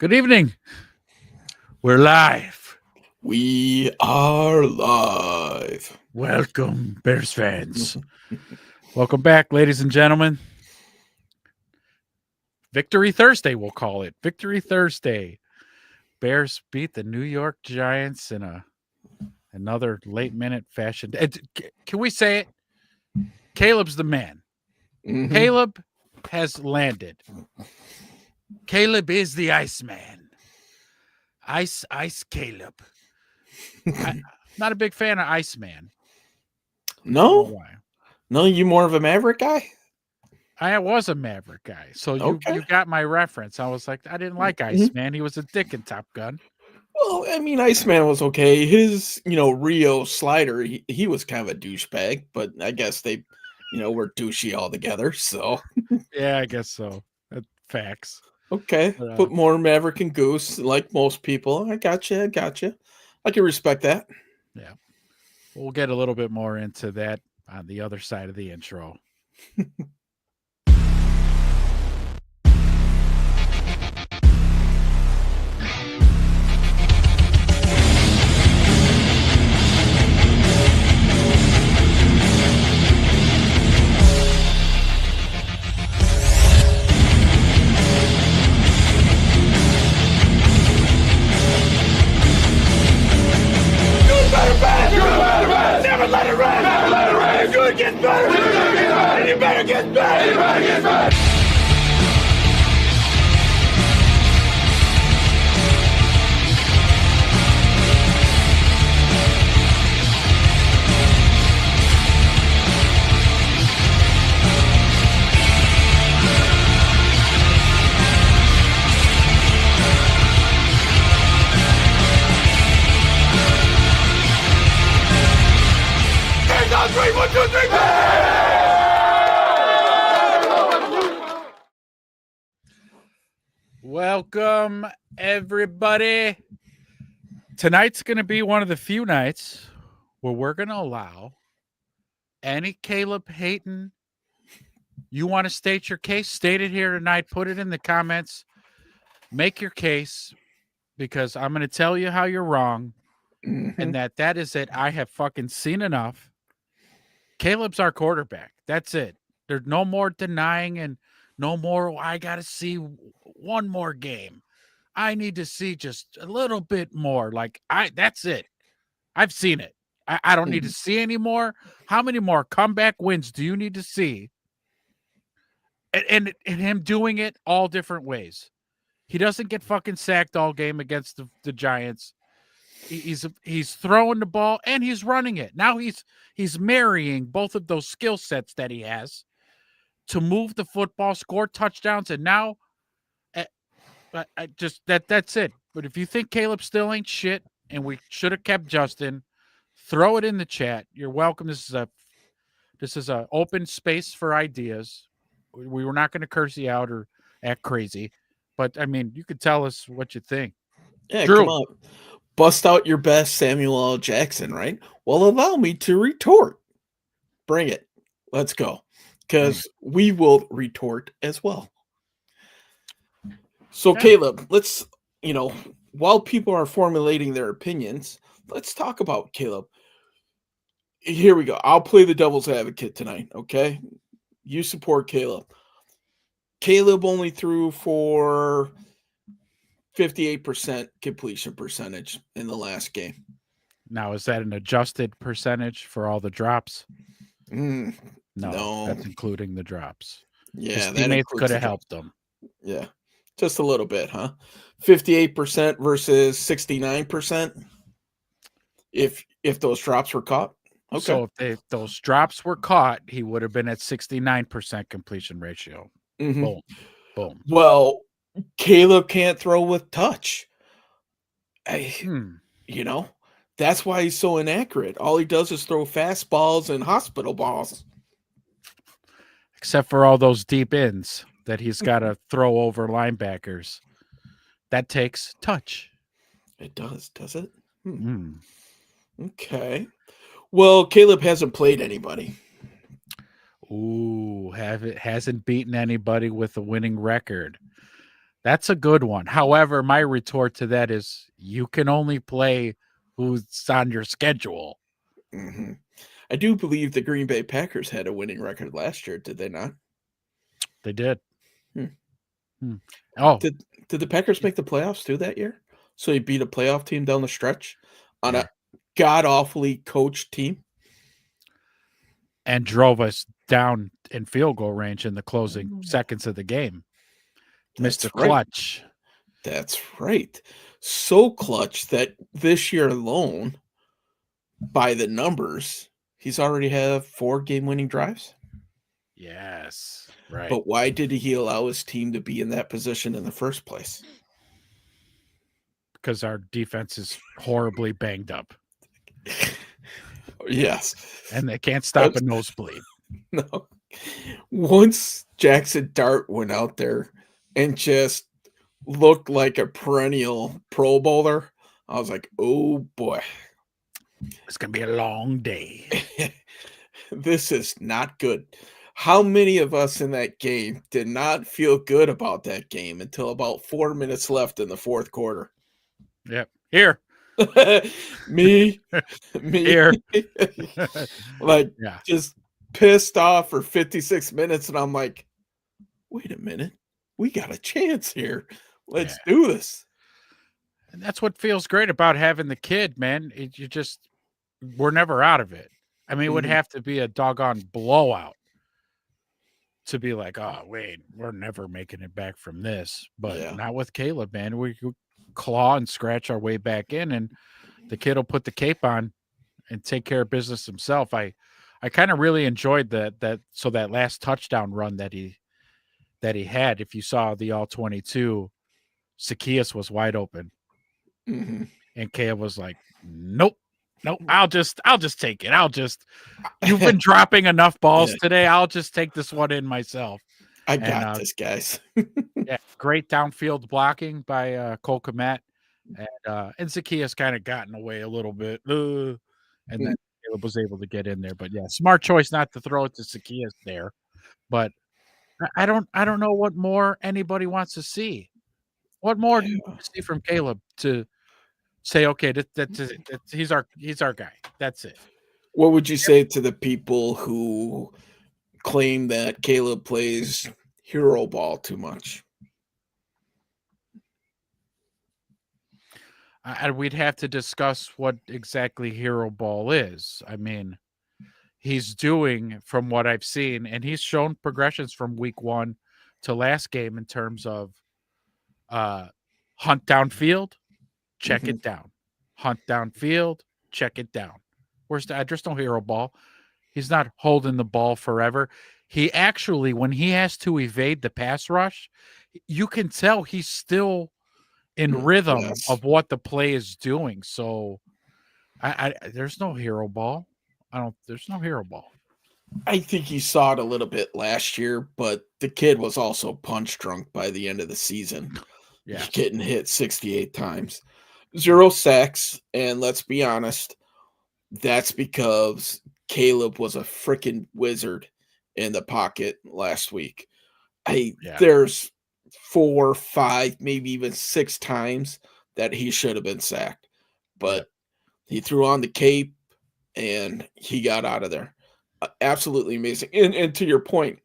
Good evening. We're live. We are live. Welcome, Bears fans. Welcome back, ladies and gentlemen. Victory Thursday, we'll call it. Victory Thursday. Bears beat the New York Giants in another late-minute fashion. Can we say it? Caleb's the man. Mhm. Caleb has landed. Caleb is the Iceman. Ice Caleb. I'm not a big fan of Iceman. I don't know No, why. no, you more of a Maverick guy. I was a Maverick guy, so you Okay. got my reference. I was like, I didn't like Mhm. Iceman. He was a dick in Top Gun. Well, I mean, Iceman was okay. His, Rio slider, he was kind of a douchebag, but I guess they, were douchey all together. So Yeah, I guess so. Facts. okay, But, put more Maverick and Goose, like most people. I gotcha. I can respect that. yeah, we'll get a little bit more into that on the other side of the intro. Never let it rest. Never let it rest. You're good gets better. And you better get better. Hands on three. 1, 2, 3. Welcome, everybody. Tonight's going to be one of the few nights where we're going to allow any Caleb hating. You want to state your case? State it here tonight. Put it in the comments. Make your case, because I'm going to tell you how you're wrong. And that is it. I have fucking seen enough. Caleb's our quarterback. That's it. There's no more denying and no more. I got to see one more game. I need to see just a little bit more. That's it. I've seen it. I don't need to see any more. How many more comeback wins do you need to see? And him doing it all different ways. He doesn't get fucking sacked all game against the Giants. He's throwing the ball and he's running it. Now he's marrying both of those skill sets that he has to move the football, score touchdowns, and now I just that's it. But if you think Caleb still ain't shit and we should have kept Justin, throw it in the chat. You're welcome. This is a open space for ideas. We were not going to curse you out or act crazy, but I mean, you could tell us what you think. Yeah, Drew. come on. Bust out your best Samuel L. Jackson, right? Well, allow me to retort. Bring it. Let's go. Because we will retort as well. So, Yeah. Caleb, let's, while people are formulating their opinions, let's talk about Caleb. Here we go. I'll play the devil's advocate tonight, okay? You support Caleb. Caleb only threw for 58% completion percentage in the last game. Now, is that an adjusted percentage for all the drops? No, That's including the drops. Yeah, his that teammates includes could the have drop. helped him. Yeah, just a little bit, huh? 58% versus 69%. If those drops were caught, okay. So if those drops were caught, he would have been at 69% completion ratio. Mhm. Boom. Well, Caleb can't throw with touch. That's why he's so inaccurate. All he does is throw fastballs and hospital balls. Except for all those deep ends that he's got to throw over linebackers. That takes touch. It does it? Mm. Okay. Well, Caleb hasn't played anybody. Ooh, hasn't beaten anybody with a winning record. That's a good one. However, my retort to that is you can only play who's on your schedule. Mhm. I do believe the Green Bay Packers had a winning record last year, did they not? They did. Hmm. Hmm. Oh, Did the Packers make the playoffs too that year? So he beat a playoff team down the stretch on yeah. a god awfully coached team? And drove us down in field goal range in the closing Oh, seconds of the game. Mr. that's right. Clutch. That's right. So clutch that this year alone, by the numbers, he's already have 4 game-winning drives. Yes. Right. But why did he allow his team to be in that position in the first place? Because our defense is horribly banged up Yes. and they can't stop a nosebleed. No. Once Jackson Dart went out there and just looked like a perennial Pro Bowler, I was like, "Oh boy, It's going to be a long day. this is not good." How many of us in that game did not feel good about that game until about 4 minutes left in the fourth quarter? Yep. Here. Me, me, Here. like Yeah. just pissed off for 56 minutes, and I'm like, "Wait a minute, we got a chance here. Let's Yeah. do this." And that's what feels great about having the kid, man. We're never out of it. I mean, it would Mhm, have to be a doggone blowout to be like, oh, wait, we're never making it back from this. But yeah. not with Caleb, man. We could claw and scratch our way back in, and the kid will put the cape on and take care of business himself. I kind of really enjoyed that last touchdown run that he had. If you saw the all 22, Zacchaeus was wide open. Mhm. And Caleb was like, nope, nope, I'll just take it. You've been dropping enough balls Yeah, today. I'll just take this one in myself. I And got this, guys. yeah, great downfield blocking by Cole Kmet. And Zacchaeus kind of got in the way a little bit. And then Mm, Caleb was able to get in there. But yeah, smart choice not to throw it to Zacchaeus there. But I don't know what more anybody wants to see. What more do you yeah. want to see from Caleb to say, okay, that's it. He's our guy. That's it. What would you say to the people who claim that Caleb plays hero ball too much? We'd have to discuss what exactly hero ball is. I mean, he's doing from what I've seen, and he's shown progressions from week 1 to last game in terms of uh hunt downfield, check Mhm, it down. Hunt downfield, check it down. There's no hero ball. He's not holding the ball forever. He actually, when he has to evade the pass rush, you can tell he's still in rhythm yes. of what the play is doing. So there's no hero ball. There's no hero ball. I think you saw it a little bit last year, but the kid was also punch drunk by the end of the season. He's Yes. getting hit 68 times. 0 sacks, and let's be honest, that's because Caleb was a freaking wizard in the pocket last week. Yeah. There's 4, 5, maybe even 6 times that he should have been sacked, Yep. but he threw on the cape and he got out of there. Absolutely amazing. And to your point,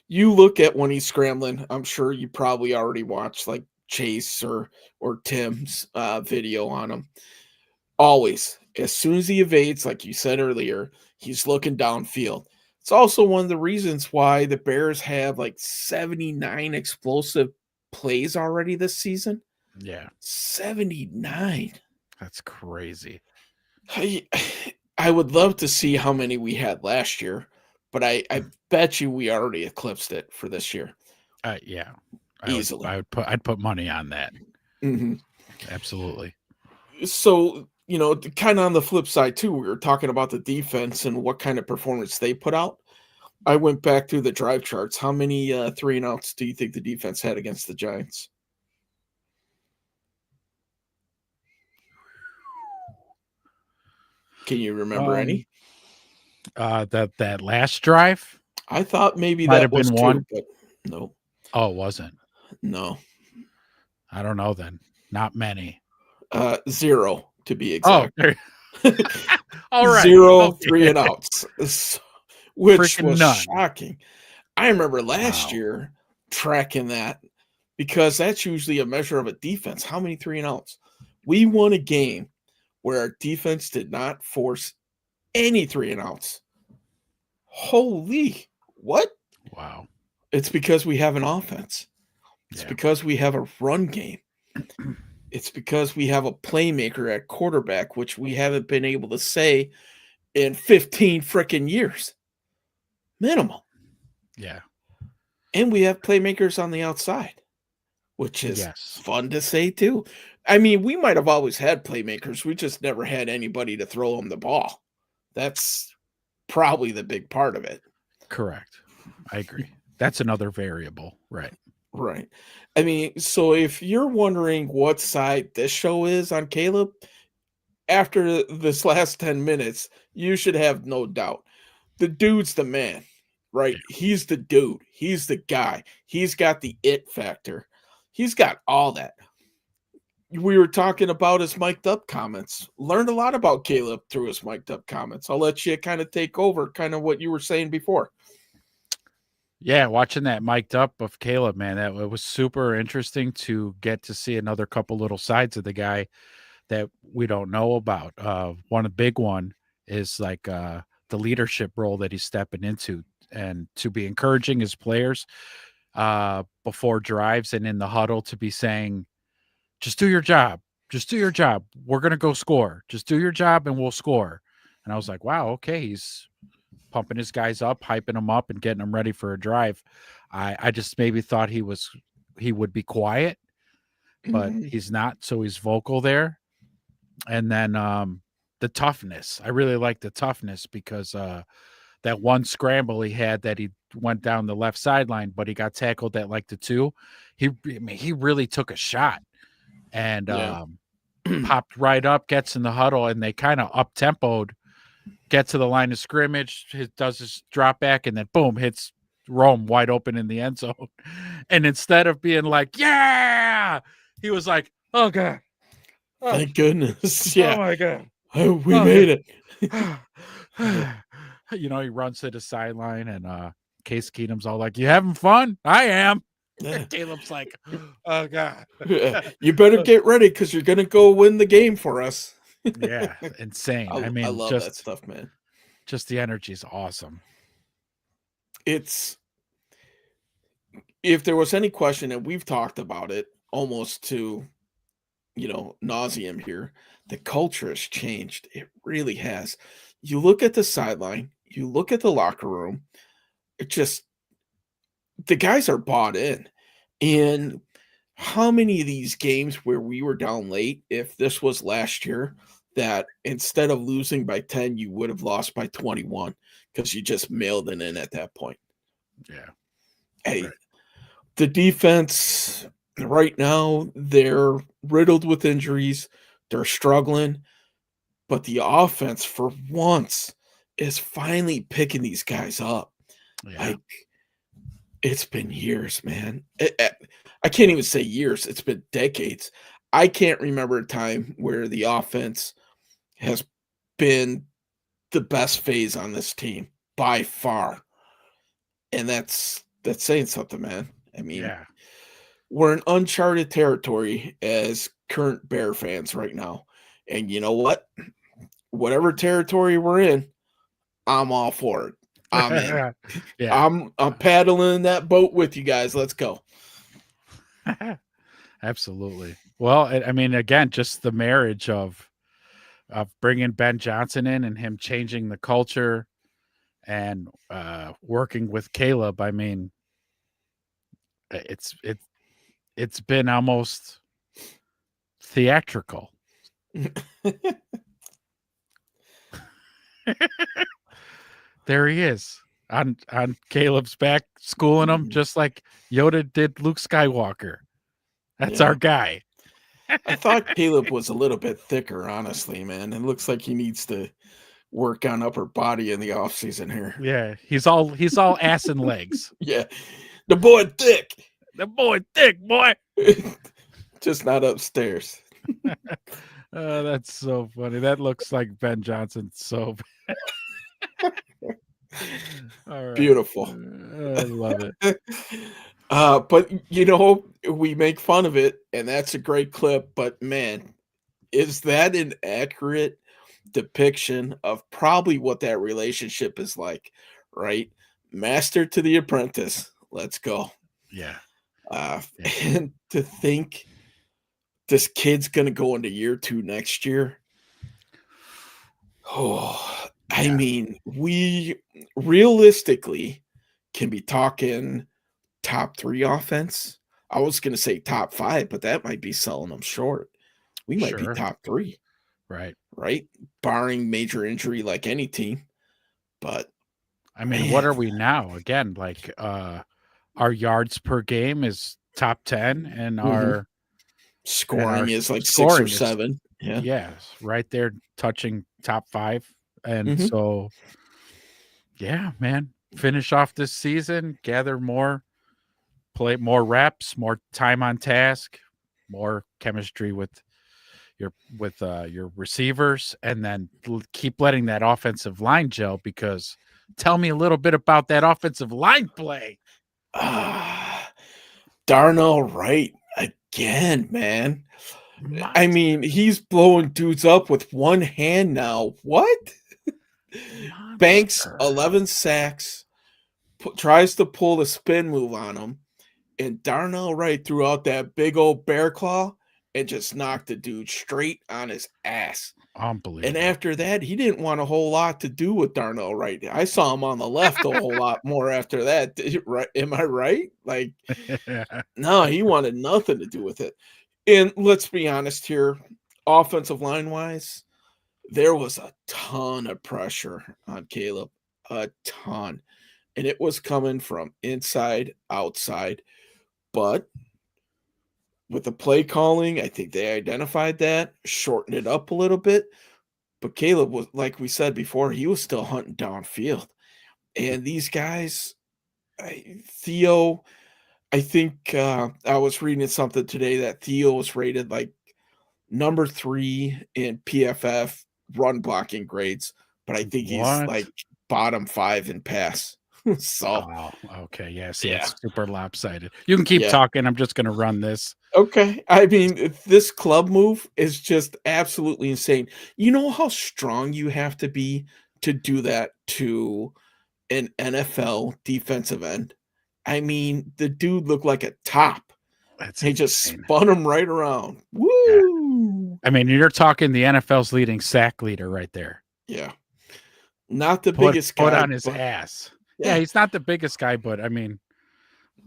you look at when he's scrambling, I'm sure you probably already watched like Chase or Tim's video on him. Always, as soon as he evades, like you said earlier, he's looking downfield. It's also one of the reasons why the Bears have like 79 explosive plays already this season. Yeah. 79. That's crazy. I, I would love to see how many we had last year, but I bet you we already eclipsed it for this year Yeah. easily. I'd put money on that. Mhm. Absolutely. So, kind of on the flip side too, we were talking about the defense and what kind of performance they put out. I went back through the drive charts. How many 3 and outs do you think the defense had against the Giants? Can you remember Um any? that last drive I thought maybe might that have was been 2, one. but no, Oh, it wasn't. no. I don't know then. Not many. 0 to be Oh, exact. there, all right. 0 Okay. 3 and outs, which Freaking was none. shocking. I remember last Wow. year tracking that because that's usually a measure of a defense. How many 3 and outs? We won a game where our defense did not force any 3 and outs. Holy, what? Wow. It's because we have an offense. It's Yeah. because we have a run game. It's because we have a playmaker at quarterback, which we haven't been able to say in 15 freaking years. Minimum. Yeah. And we have playmakers on the outside, which is Yes. fun to say too. I mean, we might have always had playmakers. We just never had anybody to throw them the ball. That's probably the big part of it. Correct. I agree. That's another variable. Right. Right. I mean, so if you're wondering what side this show is on Caleb, after this last 10 minutes, you should have no doubt. The dude's the man, right? Yeah. He's the dude. He's the guy. He's got the it factor. He's got all that. We were talking about his mic'd up comments. Learned a lot about Caleb through his mic'd up comments. I'll let you kind of take over kind of what you were saying before. Yeah, watching that mic'd up of Caleb, man, that it was super interesting to get to see another couple little sides of the guy that we don't know about. One big one is like the leadership role that he's stepping into, and to be encouraging his players before drives and in the huddle to be saying, "Just do your job. Just do your job. We're gonna go score. Just do your job, and we'll score." And I was like, "Wow, okay, he's pumping his guys up, hyping them up, and getting them ready for a drive." I just maybe thought he would be quiet, but Mhm. he's not. So he's vocal there. And then the toughness. I really like the toughness because that one scramble he had that he went down the left sideline, but he got tackled at like the 2. He really took a shot and Yeah. popped right up, gets in the huddle, and they kind of up tempoed, get to the line of scrimmage, does his drop back, and then boom, hits Rome wide open in the end zone. And instead of being like, "Yeah," he was like, "Oh God. Oh, Thank goodness. oh Yeah. my God. Oh, we Oh made it. yeah." He runs to the sideline and Case Keenum's all like, "You having fun?" "I am." Yeah. Caleb's like, "Oh God." You better get ready because you're gonna go win the game for us. Yeah, insane. I I mean, love that stuff, man. just the energy is awesome. It's if there was any question, and we've talked about it almost to nauseum here, the culture has changed. It really has. You look at the sideline, you look at the locker room, it just the guys are bought in. And how many of these games where we were down late, if this was last year, that instead of losing by 10, you would have lost by 21 because you just mailed it in at that point. Yeah. Hey, Right. the defense right now, they're riddled with injuries. They're struggling, but the offense for once is finally picking these guys up. Yeah. Like it's been years, man. I can't even say years. It's been decades. I can't remember a time where the offense has been the best phase on this team by far. And that's saying something, man. I mean, Yeah. we're in uncharted territory as current Bear fans right now. And you know what? Whatever territory we're in, I'm all for it. I'm in. Yeah. I'm paddling that boat with you guys. Let's go. Absolutely. Well, I mean, again, just the marriage of bringing Ben Johnson in and him changing the culture and working with Caleb. I mean, it's been almost theatrical. There he is on Caleb's back, schooling him just like Yoda did Luke Skywalker. That's Yeah. our guy. I thought Caleb was a little bit thicker, honestly, man. It looks like he needs to work on upper body in the off season here. Yeah, he's all ass and legs. Yeah. The boy thick. The boy thick, boy. just not upstairs. That's so funny. That looks like Ben Johnson. So, all right. Beautiful. I love it. But we make fun of it, and that's a great clip. But man, is that an accurate depiction of probably what that relationship is like, right? Master to the apprentice. Let's go. Yeah. Yeah. And to think this kid's going to go into year 2 next year. Oh, I Yeah. mean, we realistically can be talking top 3 offense. I was going to say top 5, but that might be selling them short. We might be Sure. top 3, Right. right? Barring major injury like any team. But I mean, what man, are we now? Again, like our yards per game is top 10 and mhm. our Scoring is like 6 or scoring is 7. Yeah. yes, right there touching top 5. And Mhm. so yeah, man, finish off this season, gather more, play more reps, more time on task, more chemistry with your receivers, and then keep letting that offensive line gel. Because tell me a little bit about that offensive line play. Ah, Darnell Wright again, man. I mean, Monster, he's blowing dudes up with one hand now. What? Banks monster. 11 sacks, tries to pull the spin move on him, and Darnell Wright threw out that big old bear claw and just knocked the dude straight on his ass. And Unbelievable. after that, he didn't want a whole lot to do with Darnell Wright. I saw him on the left a whole lot more after that. Right? Am I right? Like, no, he wanted nothing to do with it. And let's be honest here, offensive line wise, there was a ton of pressure on Caleb, a ton. And it was coming from inside, outside. But with the play calling, I think they identified that, shortened it up a little bit. But Caleb was, like we said before, he was still hunting downfield. And these guys, Theo, I think I was reading something today that Theo was rated like number 3 in PFF run blocking grades, but I think he's What? like bottom 5 in pass. So, Oh, okay. Yeah. See, yeah. that's super lopsided. You can keep Yeah. talking. I'm just going to run this. Okay. I mean, this club move is just absolutely insane. You know how strong you have to be to do that to an NFL defensive end? I mean, the dude looked like a top. That's He just insane. spun him right around. Yeah. Woo! I mean, you're talking the NFL's leading sack leader right there. Yeah. Not the Put biggest put guy, on his but ass. Yeah, yeah. he's not the biggest guy, but I mean,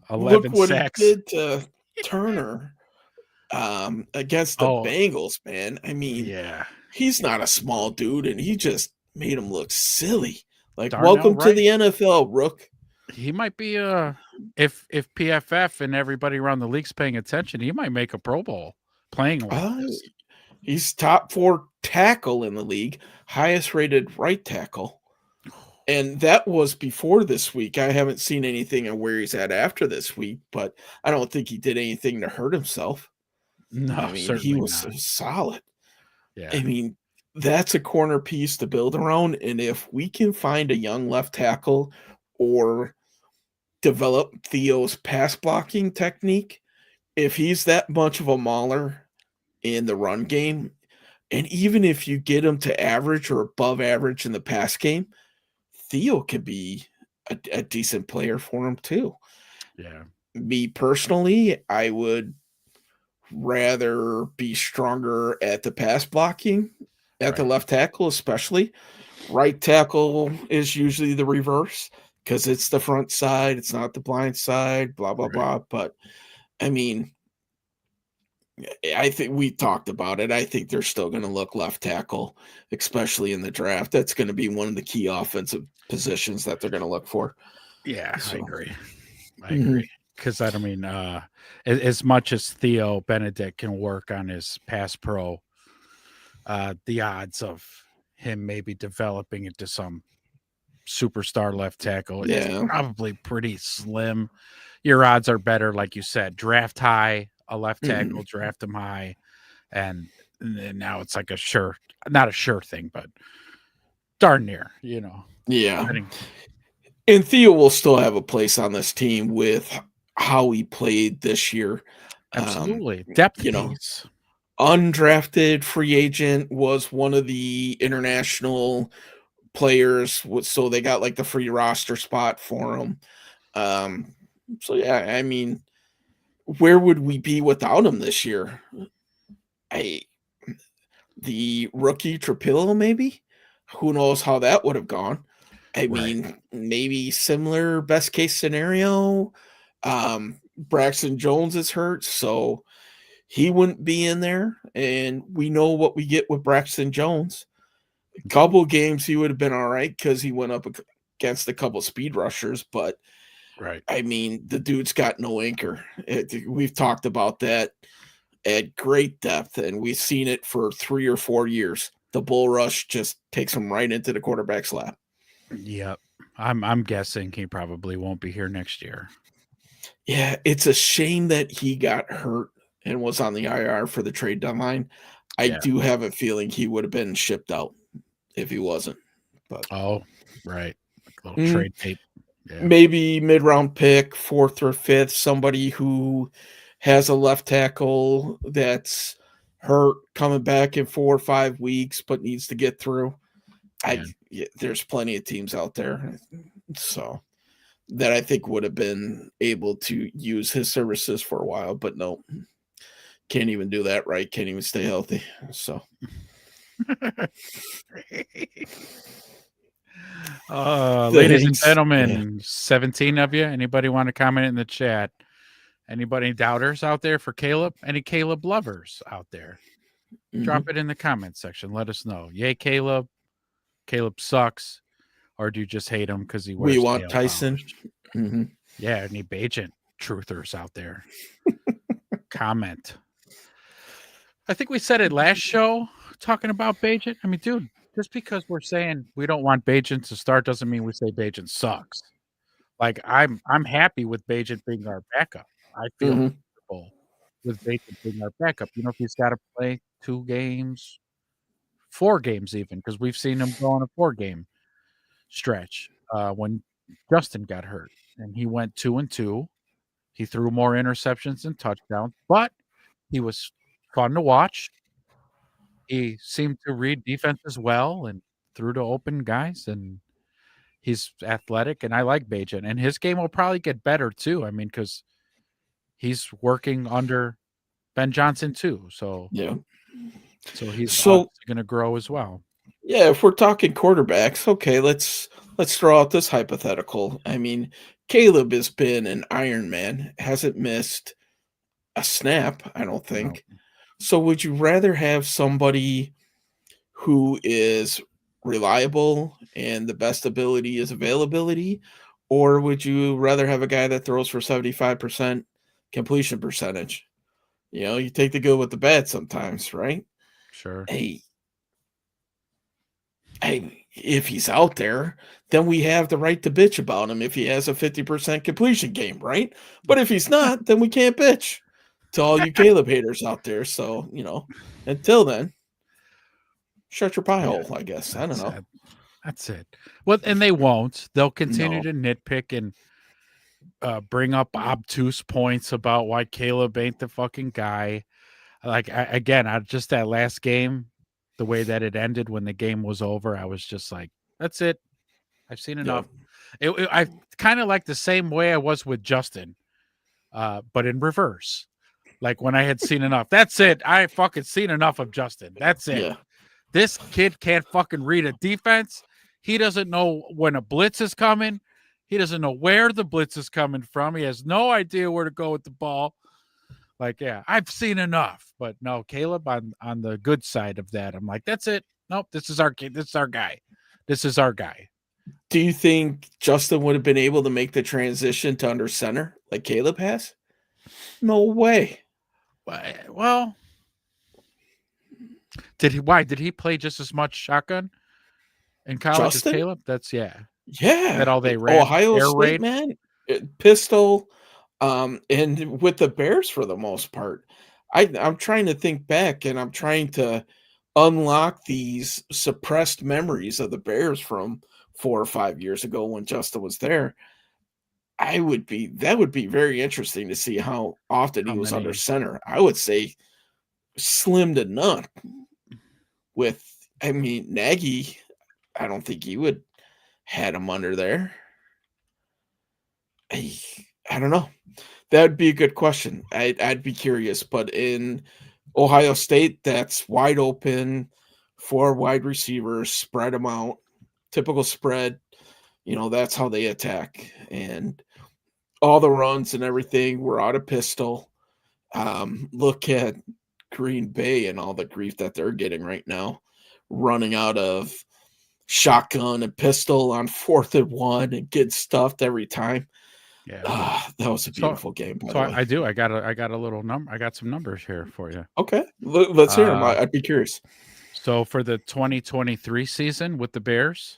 Look 11 what he sacks. did to Turner against the Oh, Bengals, man. I mean, yeah. he's not a small dude, and he just made him look silly. Like, Darnell welcome to Wright, the NFL, Rook. he might be if PFF and everybody around the league's paying attention, he might make a Pro Bowl playing like Uh, this. he's top 4 tackle in the league, highest rated right tackle. And that was before this week. I haven't seen anything on where he's at after this week, but I don't think he did anything to hurt himself. I No, mean, he certainly was not. solid. Yeah. I mean, that's a corner piece to build around. And if we can find a young left tackle or develop Theo's pass blocking technique, if he's that much of a mauler in the run game, and even if you get him to average or above average in the pass game, Theo could be a decent player for him too. Yeah. Me personally, I would rather be stronger at the pass blocking at the Right. left tackle, especially. Right tackle is usually the reverse because it's the front side, it's not the blind side, blah, blah, Right. blah. But I mean, I think we talked about it. I think they're still going to look left tackle, especially in the draft. That's going to be one of the key offensive positions that they're going to look for. Yeah, I So, agree. I mhm. agree. Because I don't mean, as much as Theo Benedict can work on his pass pro, the odds of him maybe developing into some superstar left tackle is Yeah. probably pretty slim. Your odds are better, like you said, draft high, a left Mhm. tackle, draft him high, and then now it's like not a sure thing, but darn near, Yeah. Depending- And Theo will still have a place on this team with how he played this year. Um, Absolutely. Depth you know, piece. undrafted free agent was one of the international players, so they got like the free roster spot for him. Um, so yeah, I mean, where would we be without him this year? I the rookie Trapillo, maybe? Who knows how that would have gone? I Right. mean, maybe similar best case scenario. Braxton Jones is hurt, so he wouldn't be in there. And we know what we get with Braxton Jones. A couple games he would have been all right because he went up against a couple speed rushers, but Right. I mean, the dude's got no anchor. We've talked about that at great depth, and we've seen it for 3 or 4 years. The bull rush just takes him right into the quarterback's lap. Yep. I'm guessing he probably won't be here next year. Yeah, it's a shame that he got hurt and was on the IR for the trade deadline. I Yeah. do have a feeling he would have been shipped out if he wasn't. But Oh, right. Like a little mm, trade tape. Yeah. maybe mid-round pick, 4th or 5th, somebody who has a left tackle that's hurt coming back in 4 or 5 weeks but needs to get through. Yeah. There's plenty of teams out there, so that I think would have been able to use his services for a while, but no, can't even do that right. Can't even stay healthy. So, Ladies and thanks. Yeah. gentlemen, 17 of you. Anybody want to comment in the chat? Anybody doubters out there for Caleb? Any Caleb lovers out there? Drop Mhm. it in the comment section. Let us know. Yay, Caleb. Caleb sucks. Or do you just hate him because he We wears want nail Tyson. polish? Mhm. Yeah, any Bajent truthers out there? Comment. I think we said it last show talking about Bajent. I mean, dude, just because we're saying we don't want Bajent to start doesn't mean we say Bajent sucks. Like I'm happy with Bajent being our backup. I feel Mhm. comfortable with Bajent being our backup. If he's got to play 2 games, 4 games even, because we've seen him go on a 4-game stretch when Justin got hurt, and he went 2-2. He threw more interceptions than touchdowns, but he was fun to watch. He seemed to read defenses well and threw to open guys, and he's athletic, and I like Bajan. And his game will probably get better too. I mean, because he's working under Ben Johnson too, so Yeah. he's So, obviously going to grow as well. yeah, if we're talking quarterbacks, okay, let's throw out this hypothetical. I mean, Caleb has been an Iron Man, hasn't missed a snap, I don't No, think. So, would you rather have somebody who is reliable and the best ability is availability? Or would you rather have a guy that throws for 75% completion percentage? You take the good with the bad sometimes, right? sure. Hey, if he's out there, then we have the right to bitch about him if he has a 50% completion game, right? But if he's not, then we can't bitch to all you Caleb haters out there. So, until then, shut your pie Yeah, hole, I guess. I don't that's know. it. That's it. Well, and they won't. They'll continue No. to nitpick and bring up obtuse points about why Caleb ain't the fucking guy. Like again, just that last game, the way that it ended when the game was over, I was just like, "That's it. I've seen Yeah. enough." I kind of like the same way I was with Justin, but in reverse. Like when I had seen enough. That's it. I fucking seen enough of Justin. That's it. Yeah. This kid can't fucking read a defense. He doesn't know when a blitz is coming. He doesn't know where the blitz is coming from. He has no idea where to go with the ball. Like, yeah, I've seen enough. But no, Caleb on the good side of that. I'm like, that's it. Nope, this is our kid. This is our guy. This is our guy. Do you think Justin would have been able to make the transition to under center like Caleb has? No way. Well, did he? Why did he play just as much shotgun in college as Justin? Caleb? That's yeah. Is Yeah. that all they ran? Ohio Air State, raid. man. Pistol. And with the Bears for the most part, I'm trying to think back and I'm trying to unlock these suppressed memories of the Bears from 4 or 5 years ago when Justin was there. That would be very interesting to see how often How he was under many? center. I would say slim to none. With I mean, Nagy, I don't think he would had him under there. I, I don't know. That'd be a good question. I'd be curious, but in Ohio State, that's wide open, 4 wide receivers, spread them out, typical spread. That's how they attack, and all the runs and everything were out of pistol. Look at Green Bay and all the grief that they're getting right now, running out of shotgun and pistol on 4th and 1 and get stuffed every time. Yeah. That was a So beautiful game, by so the way. I do. I got a little number. I got some numbers here for you. Okay, let's hear them. Uh, I'd be curious. so for the 2023 season with the Bears,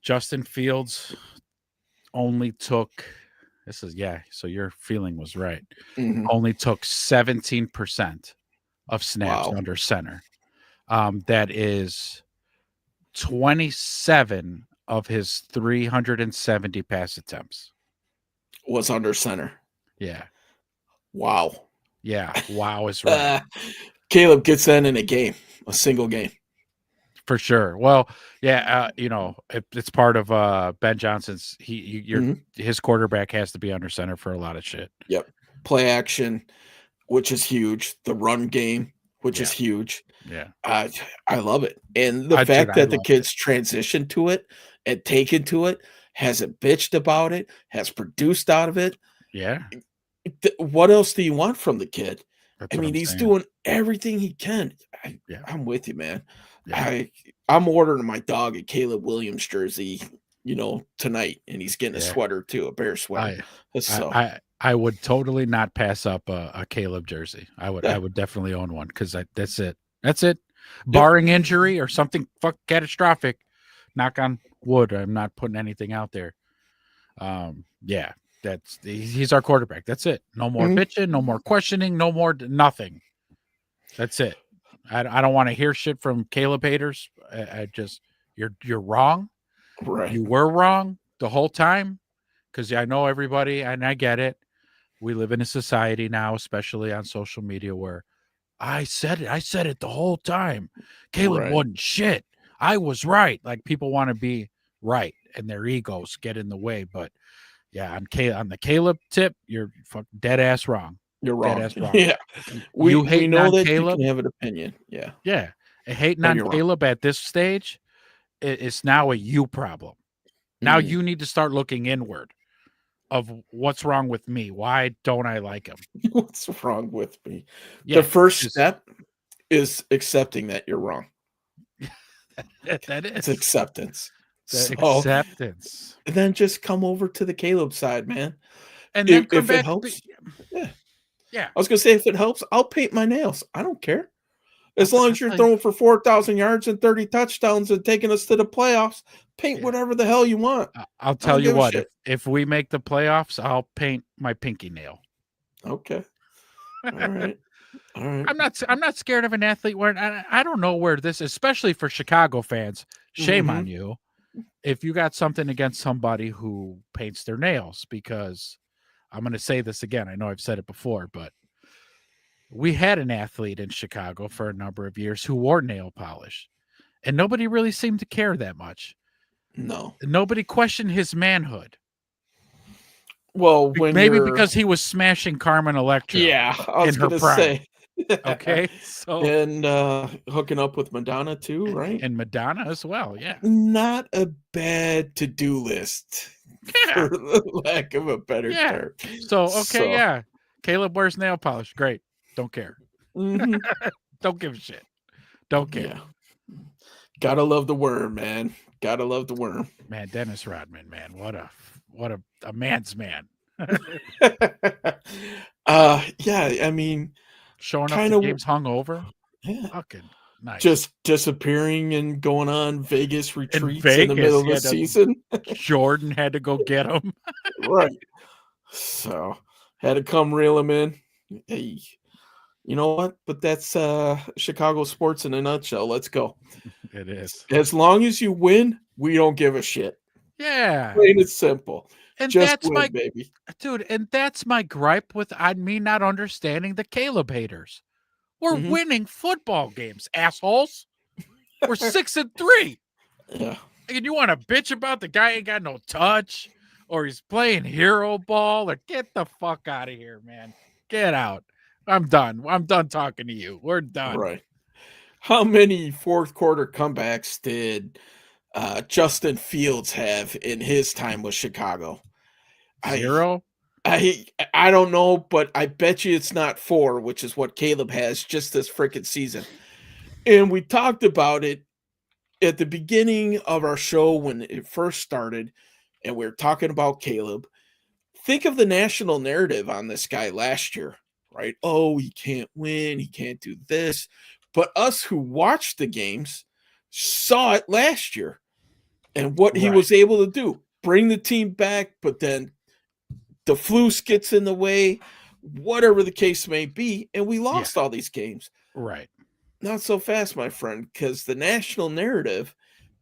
Justin Fields only took so your feeling was right. Mhm. Only took 17% of snaps Wow. under center. That is 27 of his 370 pass attempts. Was under center. Yeah. Wow. Yeah. Wow is right. Caleb gets that in a single game. For sure. Well, yeah, it's part of Ben Johnson's. His quarterback has to be under center for a lot of shit. Yep. Play action, which is huge. The run game, which is huge. Yeah. I love it. And the fact that the kids transitioned to it and taken to it, hasn't bitched about it, has produced out of it. Yeah. What else do you want from the kid? That's I what mean, I'm he's saying. doing everything he can. Yeah. I'm with you, man. Yeah. I'm ordering my dog a Caleb Williams jersey, tonight, and he's getting a sweater too, a Bear sweater. I would totally not pass up a Caleb jersey. I would definitely own one because that's it. That's it. Barring injury or something catastrophic, knock on wood, I'm not putting anything out there. Yeah, he's our quarterback. That's it. No more bitching, no more questioning, no more nothing. That's it. I don't want to hear shit from Caleb haters. You're wrong. Right. You were wrong the whole time because I know everybody and I get it. We live in a society now, especially on social media, where I said it the whole time. Caleb wasn't shit. I was right. Like people want to be right and their egos get in the way. But yeah, on the Caleb tip, you're dead ass wrong. You're wrong. Dead ass wrong. Yeah. We know on that Caleb, you can have an opinion. Yeah. Yeah. Hating on Caleb at this stage, it's now a you problem. Now you need to start looking inward of what's wrong with me. Why don't I like him? What's wrong with me? Yeah, the first step is accepting that you're wrong. That is. It's acceptance. Acceptance. And then just come over to the Caleb side, man. And then come if back. It helps, yeah. I was going to say, if it helps, I'll paint my nails. I don't care. As long as you're throwing for 4,000 yards and 30 touchdowns and taking us to the playoffs, paint whatever the hell you want. I'll tell you what, if we make the playoffs, I'll paint my pinky nail. Okay. All right. All right. I'm not scared of an athlete wearing. I don't know where this, especially for Chicago fans. Shame on you if you got something against somebody who paints their nails, because I'm going to say this again. I know I've said it before, but we had an athlete in Chicago for a number of years who wore nail polish, and nobody really seemed to care that much. No. Nobody questioned his manhood. Well, maybe because he was smashing Carmen Electra. Yeah, I was going to say. Okay, so and hooking up with Madonna too, right? And Madonna as well, yeah. Not a bad to-do list, for the lack of a better term. So Caleb wears nail polish. Great, don't care. Don't give a shit. Don't care. Yeah. Gotta love the worm, man. Gotta love the worm. Man, Dennis Rodman, man, what a man's man. Yeah, I mean, showing up to games hungover. Yeah. Fucking nice. Just disappearing and going on Vegas retreats in the middle of the season. Jordan had to go get him. Right. So had to come reel him in. Hey, you know what? But that's Chicago sports in a nutshell. Let's go. It is. As long as you win, we don't give a shit. Yeah. Plain and simple. And Just that's win, my baby. dude, and that's my gripe with me not understanding the Caleb haters. We're Mhm. winning football games, assholes. We're 6-3. Yeah. And you want to bitch about the guy ain't got no touch or he's playing hero ball or get the fuck out of here, man. Get out. I'm done. I'm done talking to you. We're done. Right. How many fourth quarter comebacks did Justin Fields have in his time with Chicago? I 0? I don't know, but I bet you it's not 4, which is what Caleb has just this freaking season. And we talked about it at the beginning of our show when it first started, and we were talking about Caleb. Think of the national narrative on this guy last year, right? Oh, he can't win, he can't do this. But us who watched the games saw it last year and what he Right. was able to do. Bring the team back, but then the flu gets in the way, whatever the case may be, and we lost all these games. Right. Not so fast, my friend, because the national narrative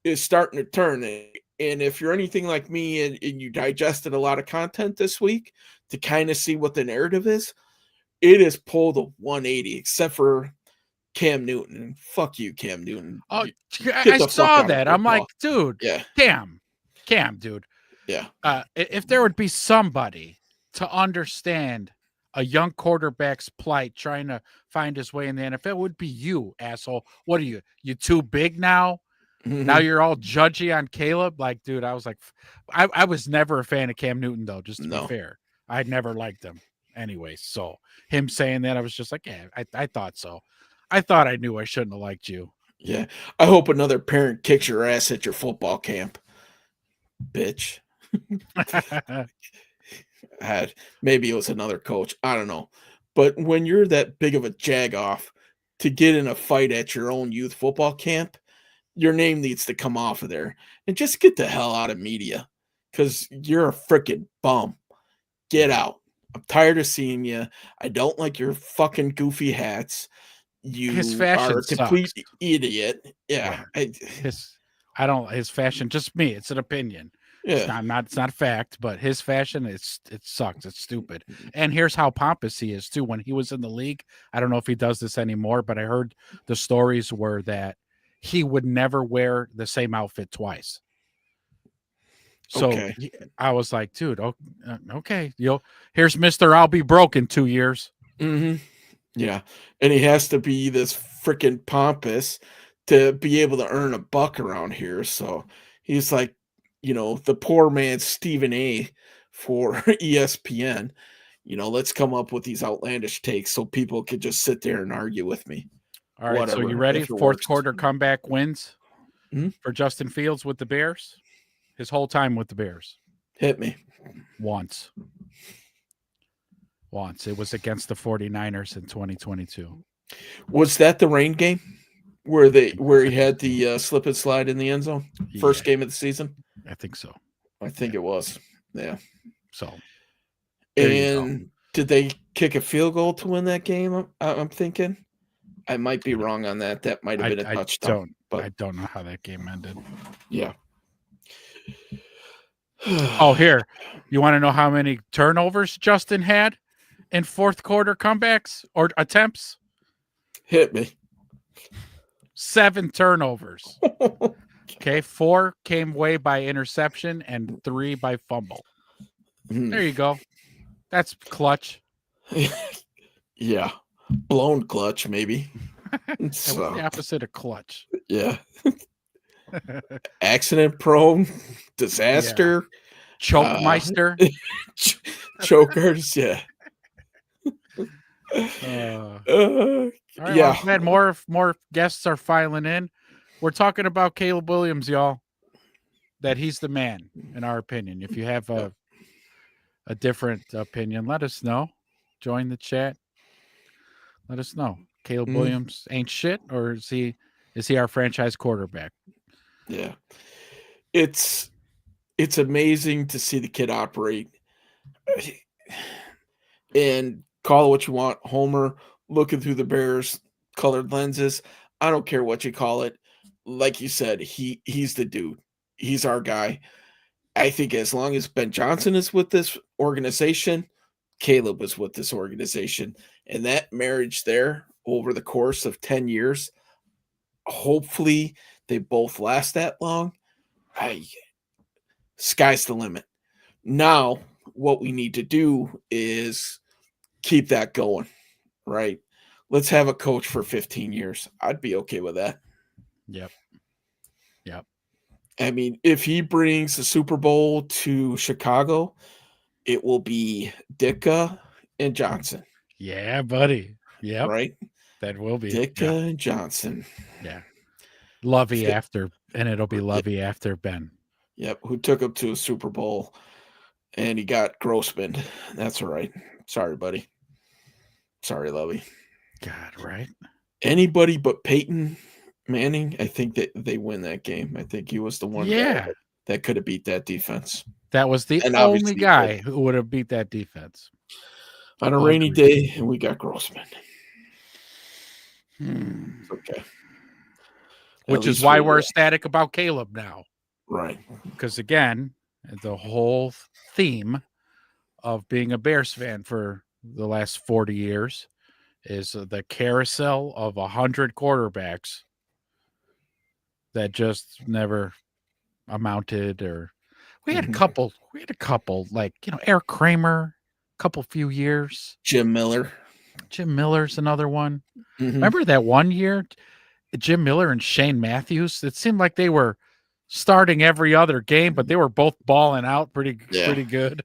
is starting to turn. And if you're anything like me and you digested a lot of content this week to kind of see what the narrative is, it has pulled a 180, except for Cam Newton. And fuck you, Cam Newton. Oh, Get I the fuck saw out of that. I'm like, football. dude, Yeah. Cam, dude. Yeah. If there would be somebody to understand a young quarterback's plight trying to find his way in the NFL, it would be you, asshole. What are you? You too big now? Now Mhm. you're all judgy on Caleb? Like, dude, I was like, I was never a fan of Cam Newton, though, just to be No. fair. I never liked him anyway. So him saying that, I was just like, yeah, I thought so. I thought I knew I shouldn't have liked you. Yeah. I hope another parent kicks your ass at your football camp. Bitch. Maybe it was another coach. I don't know. But when you're that big of a jagoff to get in a fight at your own youth football camp, your name needs to come off of there and just get the hell out of media because you're a freaking bum. Get out. I'm tired of seeing you. I don't like your fucking goofy hats. His You are fashion a complete sucks. idiot. Yeah. Yeah. His fashion, just me. It's an opinion. It's Yeah. it's not a fact, but his fashion, it sucks. It's stupid. And here's how pompous he is too. When he was in the league, I don't know if he does this anymore, but I heard the stories were that he would never wear the same outfit twice. So Okay. I was like, dude, okay, here's Mister. I'll be broke in 2 years. Mm-hmm. Yeah. And he has to be this freaking pompous to be able to earn a buck around here. So he's like, the poor man Stephen A for ESPN. Let's come up with these outlandish takes so people could just sit there and argue with me. All right, so you Whatever, ready? if it Fourth works. quarter comeback wins Mhm. for Justin Fields with the Bears. His whole time with the Bears. Hit me. Once. It was against the 49ers in 2022. Was that the rain game where he had the slip and slide in the end zone? First game of the season? I think so. I think it was. Yeah. So there you go. And did they kick a field goal to win that game? I'm thinking. I might be wrong on that. That might have been a touchdown. I don't know how that game ended. Yeah. Oh, here. You want to know how many turnovers Justin had in fourth quarter comebacks or attempts? Hit me. 7 turnovers. Okay, 4 came away by interception and 3 by fumble. There you go. That's clutch. Yeah. Blown clutch, maybe. So, what's the opposite of clutch? Yeah. Accident prone, disaster, choke meister, chokers. Yeah. All right, well, I'm glad more guests are filing in. We're talking about Caleb Williams, y'all. That he's the man, in our opinion. If you have a different opinion, let us know. Join the chat. Let us know. Caleb Williams ain't shit, or is he our franchise quarterback? Yeah. It's amazing to see the kid operate. And call it what you want, Homer looking through the Bears colored lenses. I don't care what you call it. Like you said, he's the dude. He's our guy. I think as long as Ben Johnson is with this organization, Caleb was with this organization. And that marriage there over the course of 10 years, hopefully they both last that long. Sky's the limit. Now, what we need to do is keep that going, right? Let's have a coach for 15 years. I'd be okay with that. Yep. Yep. I mean, if he brings the Super Bowl to Chicago, it will be Ditka and Johnson. Yeah, buddy. Yep. Right? That will be. Ditka and Johnson. Yeah. Lovey after, and it'll be Lovey after Ben. Yep. Who took him to a Super Bowl and he got Grossman. That's all right. Sorry, buddy. Sorry, Lovey. God, right? Anybody but Peyton Manning, I think that they win that game. I think he was the one guy that could have beat that defense. That was the only guy who would have beat that defense. On a rainy day, and we got Grossman. Okay. Which is why we're ecstatic about Caleb now. Right. Because, again, the whole theme of being a Bears fan for the last 40 years is the carousel of 100 quarterbacks that just never amounted. Or we had a couple like, Eric Kramer, few years. Jim Miller's another one. Remember that one year, Jim Miller and Shane Matthews? It seemed like they were starting every other game, but they were both balling out pretty good.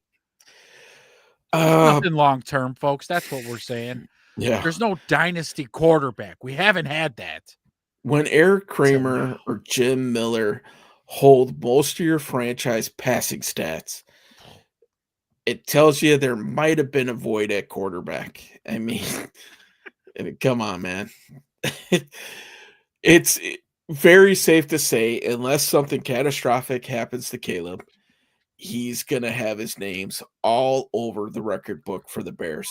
Nothing long term, folks. That's what we're saying. Yeah. There's no dynasty quarterback. We haven't had that. When Eric Kramer or Jim Miller hold most of your franchise passing stats, it tells you there might have been a void at quarterback. I mean, come on, man. It's very safe to say, unless something catastrophic happens to Caleb, he's going to have his names all over the record book for the Bears.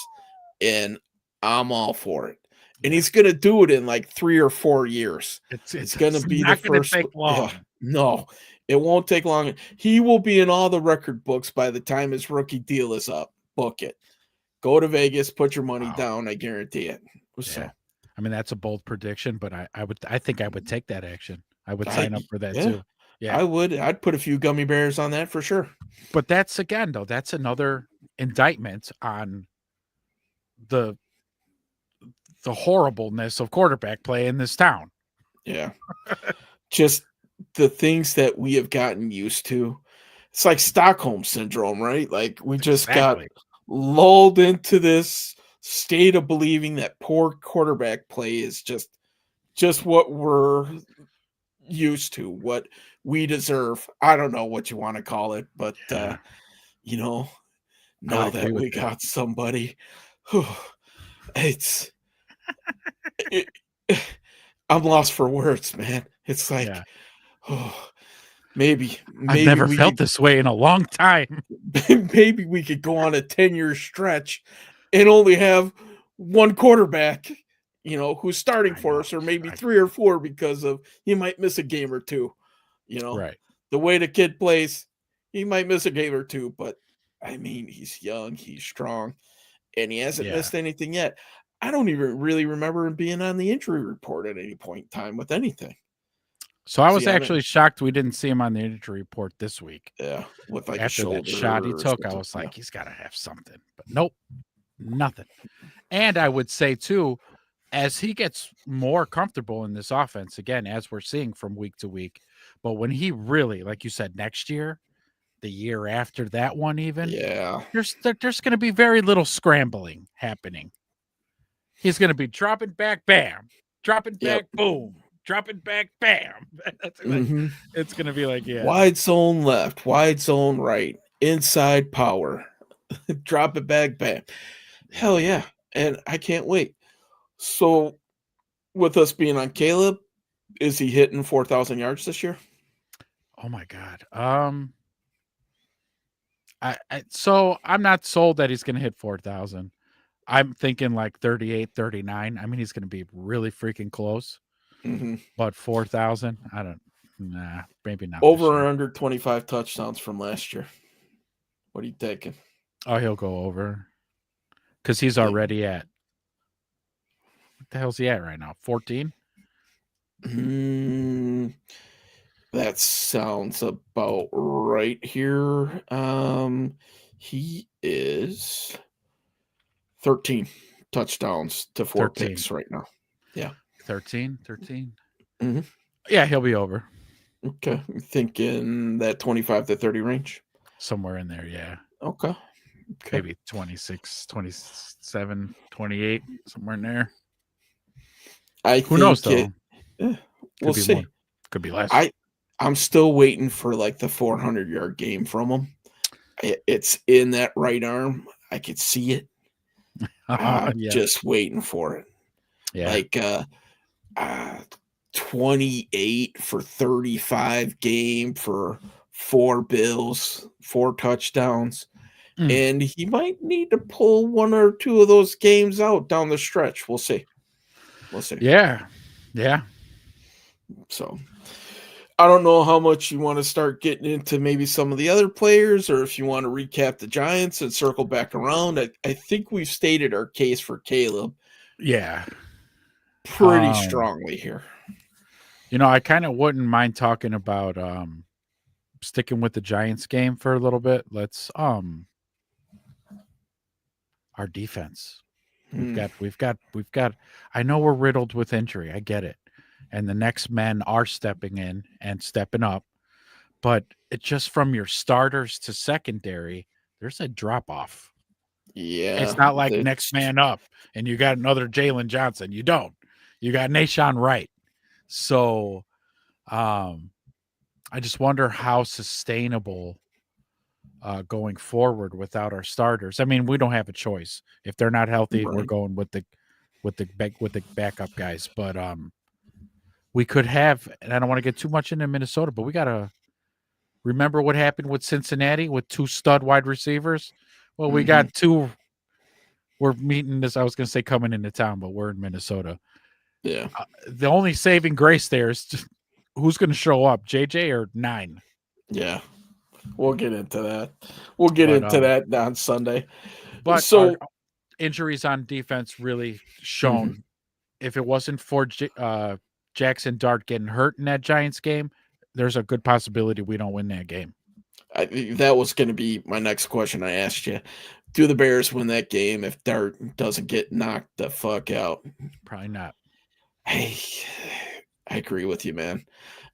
And I'm all for it. And he's going to do it in like 3 or 4 years. It's going to be the first. Take long. No, it won't take long. He will be in all the record books by the time his rookie deal is up. Book it. Go to Vegas, put your money down. I guarantee it. So. Yeah. I mean, that's a bold prediction, but I think I would take that action. I would sign up for that too. Yeah, I would. I'd put a few gummy bears on that for sure. But that's another indictment on the horribleness of quarterback play in this town. Yeah. Just the things that we have gotten used to. It's like Stockholm syndrome, right? Like we just got lulled into this state of believing that poor quarterback play is just what we're used to, what we deserve. I don't know what you want to call it, but now that we got somebody, I'm lost for words, man. It's like, maybe I've never felt this way in a long time. Maybe we could go on a 10-year stretch and only have one quarterback, who's starting for us, or maybe 3 or 4 because of he might miss a game or two. Right. The way the kid plays, he might miss a game or two, but I mean, he's young, he's strong, and he hasn't missed anything yet. I don't even really remember him being on the injury report at any point in time with anything. So I was actually shocked we didn't see him on the injury report this week. Yeah, with like after that shot he took, I was like, he's got to have something. But nope, nothing. And I would say too, as he gets more comfortable in this offense, again, as we're seeing from week to week, but when he really, like you said, next year, the year after that one, even, there's going to be very little scrambling happening. He's going to be dropping back, bam, dropping back, boom, dropping back, bam. That's it's going to be like, wide zone left, wide zone right, inside power, drop it back, bam. Hell yeah. And I can't wait. So with us being on Caleb, is he hitting 4,000 yards this year? Oh my God. So I'm not sold that he's going to hit 4,000. I'm thinking like 38, 39. I mean, he's going to be really freaking close. Mm-hmm. But 4,000, I don't. Nah, maybe not this Over year. or under 25 touchdowns from last year. What are you taking? Oh, he'll go over because he's Think- already at. What the hell's he at right now? 14. That sounds about right here. He is 13 touchdowns to 4 13. picks right now. Yeah. 13. 13. Mhm. Yeah, he'll be over Okay. I'm thinking that 25 to 30 range. somewhere in there. Yeah. Okay. Okay. Maybe 26, 27, 28, somewhere in there. I Who knows, think though? we'll Could be more. see. Could be less. I'm still waiting for like the 400-yard game from him. It's in that right arm. I could see it. I'm Yeah. just waiting for it. Yeah. Like 28 for 35 game for 4 bills, 4 touchdowns. Mm. And he might need to pull 1 or 2 of those games out down the stretch. We'll see. We'll see. Yeah. Yeah. So I don't know how much you want to start getting into maybe some of the other players, or if you want to recap the Giants and circle back around. I think we've stated our case for Caleb Yeah. pretty strongly here. You know, I kind of wouldn't mind talking about sticking with the Giants game for a little bit. Let's our defense. We've got I know we're riddled with injury. I get it. And the next men are stepping in and stepping up. But it just from your starters to secondary, there's a drop off. Yeah. It's not like next man up and you got another Jalen Johnson. You don't. You got Nashawn Wright. So I just wonder how sustainable going forward without our starters. I mean, we don't have a choice. If they're not healthy, we're going with the backup guys. But we could have, and I don't want to get too much into Minnesota, but we gotta remember what happened with Cincinnati with 2 stud wide receivers. Well, we got 2. We're meeting this. I was going to say coming into town, but we're in Minnesota. Yeah. The only saving grace there is just, who's going to show up, JJ or 9? Yeah. We'll get into that. We'll get into that on Sunday. But so injuries on defense really shown. If it wasn't for Jackson Dart getting hurt in that Giants game, there's a good possibility we don't win that game. That was going to be my next question I asked you. Do the Bears win that game if Dart doesn't get knocked the fuck out? Probably not. Hey, I agree with you, man.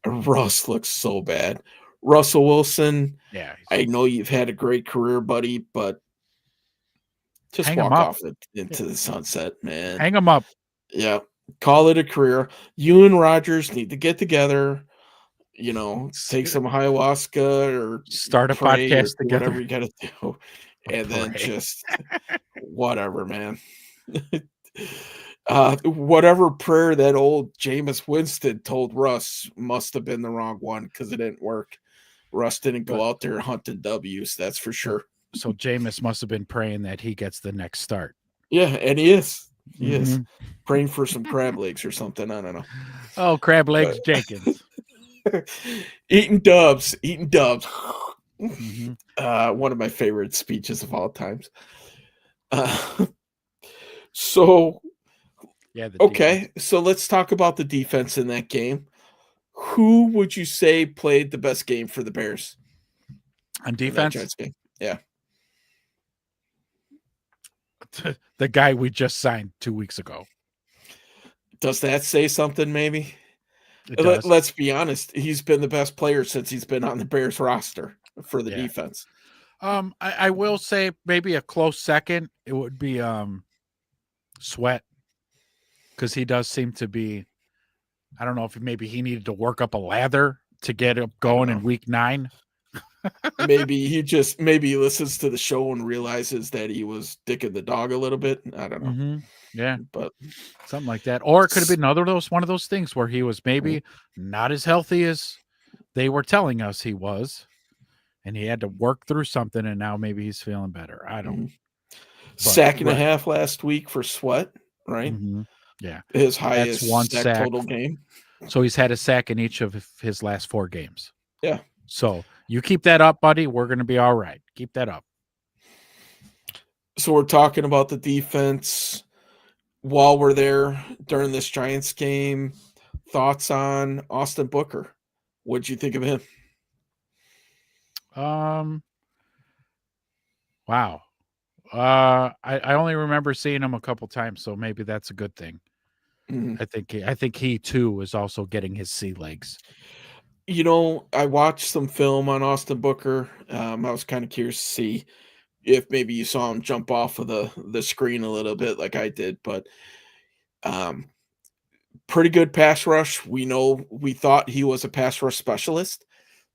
Russ looks so bad. Russell Wilson, yeah, I know you've had a great career, buddy, but just walk off into the sunset, man. Hang him up. Yeah, call it a career. You and Rodgers need to get together. You know, take some ayahuasca or start a podcast or together. whatever you got to do, and then just whatever, man. Whatever prayer that old Jameis Winston told Russ must have been the wrong one because it didn't work. Russ didn't go out there hunting W's, that's for sure. So Jameis must have been praying that he gets the next start. Yeah, and he is. He is praying for some crab legs or something. I don't know. Oh, crab legs Jenkins. Eating dubs. One of my favorite speeches of all times. So let's talk about the defense in that game. Who would you say played the best game for the Bears on defense? Game? Yeah, the guy we just signed 2 weeks ago. Does that say something? Maybe. Let's be honest. He's been the best player since he's been on the Bears roster for the defense. I will say maybe a close second. It would be Sweat, because he does seem to be. I don't know if maybe he needed to work up a lather to get it going in week 9. Maybe he listens to the show and realizes that he was dicking the dog a little bit. I don't know. Yeah, but something like that, or it could have been one of those things where he was maybe not as healthy as they were telling us he was, and he had to work through something, and now maybe he's feeling better. I don't. Sack and a right. half last week for Sweat, right? Mhm. Yeah. His That's highest 1 sack sack. total game. So he's had a sack in each of his last 4 games. Yeah. So you keep that up, buddy. We're going to be all right. Keep that up. So we're talking about the defense while we're there during this Giants game. Thoughts on Austin Booker? What'd you think of him? Um, wow. I only remember seeing him a couple times, so maybe that's a good thing. Mhm. I think he too is also getting his sea legs. You know, I watched some film on Austin Booker. I was kind of curious to see if maybe you saw him jump off of the screen a little bit like I did, but um, pretty good pass rush. We thought he was a pass rush specialist,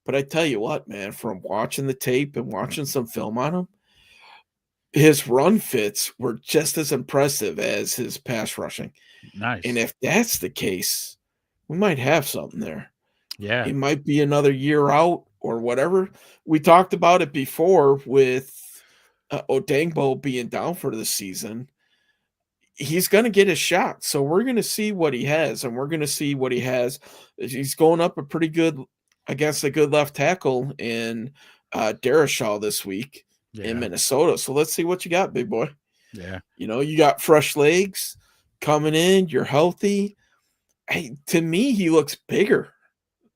but I tell you what, man, from watching the tape and watching some film on him, his run fits were just as impressive as his pass rushing. And Nice. if that's the case, we might have something there. Yeah. It might be another year out or whatever. We talked about it before with Odangbo being down for the season. He's going to get a shot. So we're going to see what he has, and we're going to see what he has. He's going up a pretty good against a good left tackle in Darashaw this week in Yeah. Minnesota. So let's see what you got, big boy. Yeah. You know, you got fresh legs coming in. You're healthy. Hey, to me, he looks bigger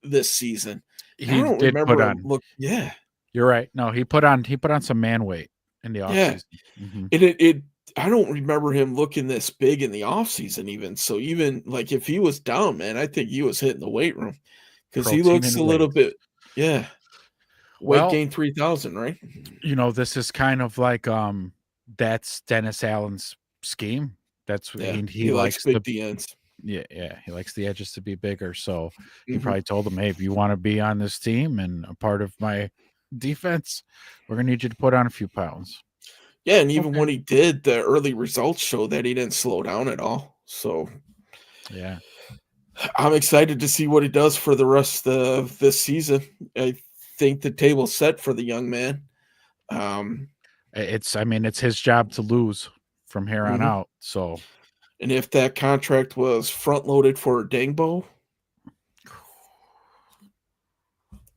this season. I He don't did put remember him on. look. Yeah, You're right. No, he put on some man weight in the yeah. offseason. Mhm. It I don't remember him looking this big in the offseason even. So even like if he was down, man, I think he was hitting the weight room because he Protein looks and a little weights. bit. Yeah, weight Well, gain 3,000, right? this is kind of like that's Dennis Allen's scheme. That's what Yeah, he he likes likes big D ends. yeah, he likes the edges to be bigger. So he Mhm. probably told him, "Hey, if you want to be on this team and a part of my defense, we're gonna need you to put on a few pounds." Yeah, and even Okay. when he did, the early results show that he didn't slow down at all. So Yeah. I'm excited to see what he does for the rest of this season. I think the table's set for the young man. Um, It's I mean, it's his job to lose from here on mhm. out. So And if that contract was front loaded for Dangbo,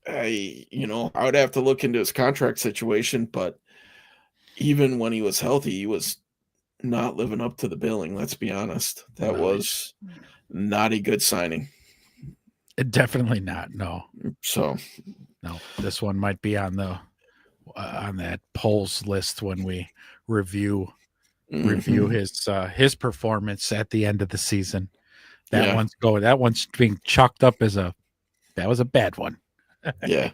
I would have to look into his contract situation, but even when he was healthy, he was not living up to the billing. Let's be honest. That no, was not a good signing. definitely not. No. So, No. This one might be on that polls list when we review mhm, his performance at the end of the season. yeah, That one's being chalked up as that was a bad one. yeah.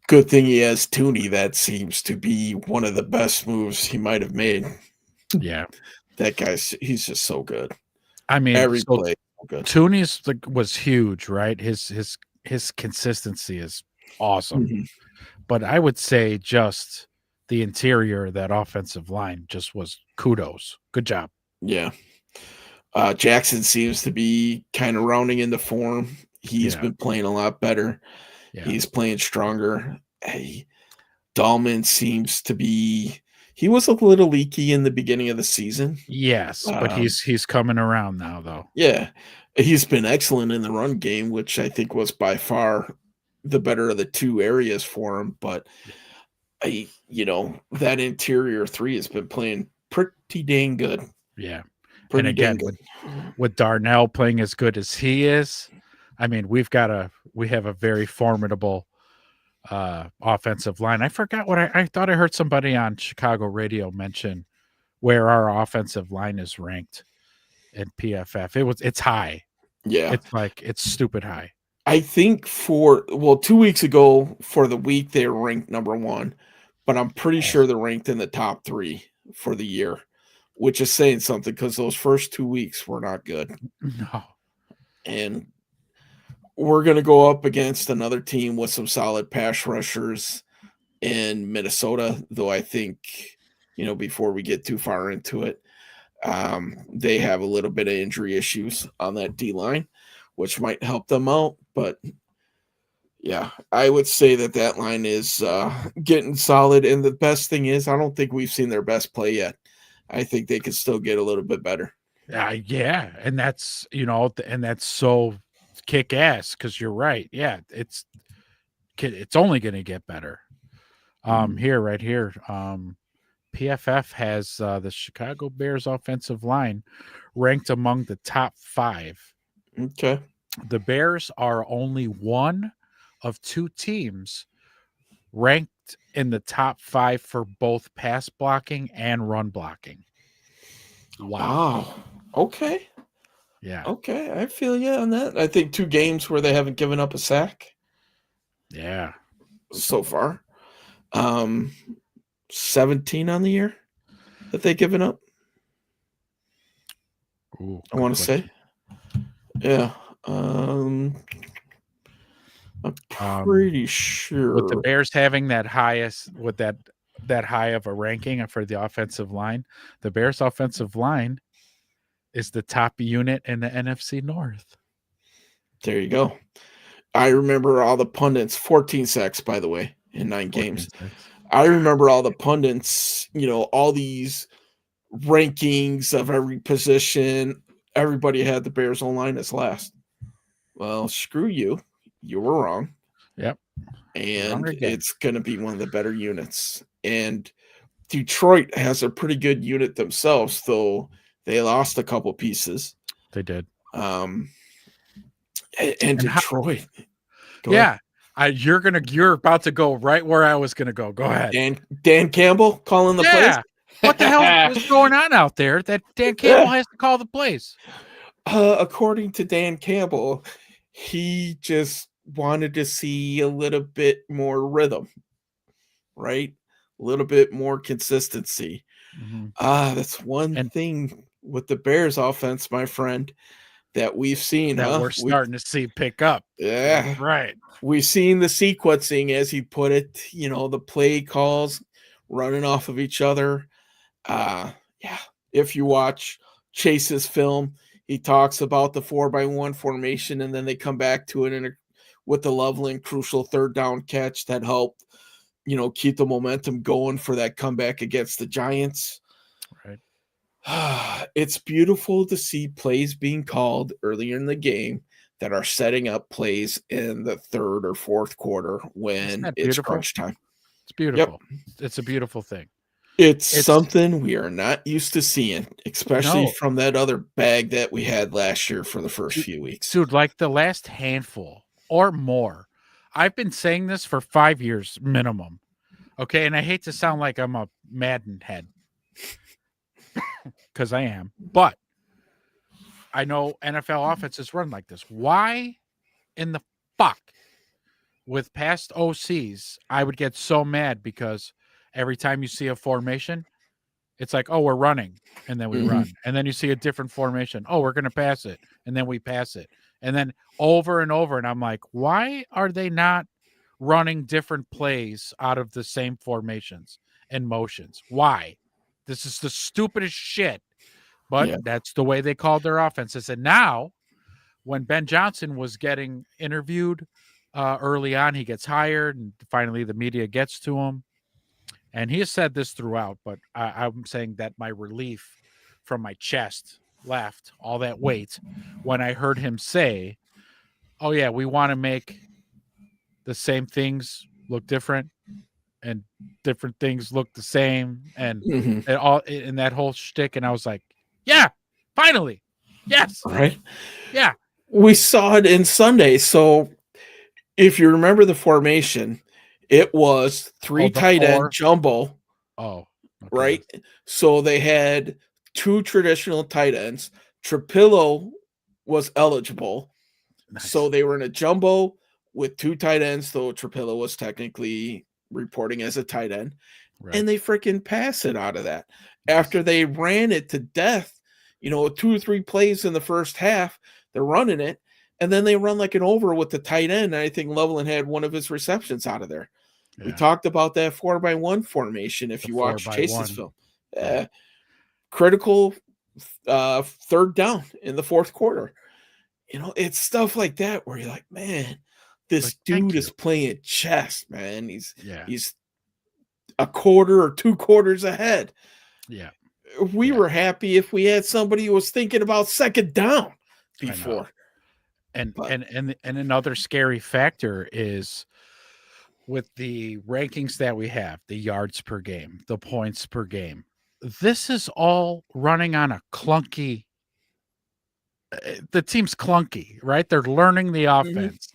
Good thing he has Tooney. That seems to be one of the best moves he might have made. Yeah. He's just so good. I mean, Every so play, so good. Tooney's was huge, right? His consistency is awesome. Mhm, But I would say just the interior of that offensive line just was kudos. Good job. yeah. Jackson seems to be kind of rounding into form. He's Yeah. been playing a lot better. Yeah. He's playing stronger. Hey, Dahlman seems to be. He was a little leaky in the beginning of the season. Yes, but Um, he's coming around now though. yeah, he's been excellent in the run game, which I think was by far the better of the two areas for him. But that interior three has been playing pretty dang good. Yeah. And Pretty dang again, good. with Darnell playing as good as he is, I mean, we have a very formidable offensive line. I forgot what I thought I heard somebody on Chicago radio mention where our offensive line is ranked in PFF. It's high. Yeah. It's stupid high. I think 2 weeks ago for the week they were ranked number one, but I'm pretty Oh, sure they're ranked in the top three for the year, which is saying something because those first 2 weeks were not good. no. And we're going to go up against another team with some solid pass rushers in Minnesota, though I think, before we get too far into it, they have a little bit of injury issues on that D line, which might help them out. But yeah, I would say that line is getting solid. And the best thing is, I don't think we've seen their best play yet. I think they could still get a little bit better. Yeah, and that's and that's so kick ass because you're right. Yeah, it's only going to get better. Right here. PFF has the Chicago Bears offensive line ranked among the top 5. Okay. The Bears are only one of 2 teams ranked in the top 5 for both pass blocking and run blocking. Wow. Okay. Yeah. Okay. I feel you on that. I think 2 games where they haven't given up a sack Yeah. so far. 17 on the year that they've given up. Ooh, I want to say. Yeah. I'm pretty sure. With the Bears having that highest with that high of a ranking for the offensive line, the Bears offensive line is the top unit in the NFC North. There you go. I remember all the pundits, 14 sacks, by the way, in 9 games. I remember all the pundits, all these rankings of every position. Everybody had the Bears online as last. Well, screw you. You were wrong. Yep. And it's going to be one of the better units. And Detroit has a pretty good unit themselves, though they lost a couple pieces. They did. And Detroit. Yeah. You're about to go right where I was gonna go. Go ahead. Dan Campbell calling the plays. What the hell is going on out there that Dan Campbell has to call the plays? According to Dan Campbell, he just wanted to see a little bit more rhythm, right? A little bit more consistency. That's one thing with the Bears offense, my friend, that we've seen. That we're starting to see pick up. Yeah. Right. We've seen the sequencing, as he put it, the play calls running off of each other. Yeah. If you watch Chase's film, he talks about the 4-by-1 formation, and then they come back to it with the Loveland crucial 3rd down catch that helped, keep the momentum going for that comeback against the Giants. Right. It's beautiful to see plays being called earlier in the game that are setting up plays in the 3rd or 4th quarter when it's crunch time. It's beautiful. Yep. It's a beautiful thing. It's something we are not used to seeing, especially from that other bag that we had last year for the first few weeks. Dude, like the last handful or more. I've been saying this for 5 years minimum. Okay, and I hate to sound like I'm a Madden head because I am, but I know NFL offenses run like this. Why in the fuck with past OCs, I would get so mad because every time you see a formation, it's like, oh, we're running, and then we run. And then you see a different formation. Oh, we're going to pass it, and then we pass it. And then over and over, and I'm like, why are they not running different plays out of the same formations and motions? Why? This is the stupidest shit. But that's the way they called their offenses. And now, when Ben Johnson was getting interviewed early on, he gets hired, and finally the media gets to him. And he has said this throughout, but I'm saying that my relief from my chest left, all that weight, when I heard him say, oh, yeah, we want to make the same things look different and different things look the same and all in that whole shtick. And I was like, yeah, finally. Yes. Right. Yeah. We saw it in Sunday. So if you remember the formation, it was 3 tight end jumbo. Oh, okay. Right. So they had 2 traditional tight ends. Trapillo was eligible. Nice. So they were in a jumbo with 2 tight ends, though Trapillo was technically reporting as a tight end. Right. And they freaking pass it out of that. Nice. After they ran it to death, 2 or 3 plays in the first half, they're running it. And then they run like an over with the tight end. And I think Loveland had one of his receptions out of there. Yeah. We talked about that 4-by-1 formation if you watch Chase's film. Critical 3rd down in the 4th quarter. It's stuff like that where you're like, man, this dude is playing chess, man. He's a quarter or 2 quarters ahead. Yeah. We Yeah, were happy if we had somebody who was thinking about second down I know. before. And But and another scary factor is with the rankings that we have, the yards per game, the points per game. This is all running on a clunky the team's clunky, right? They're learning the mhm, offense.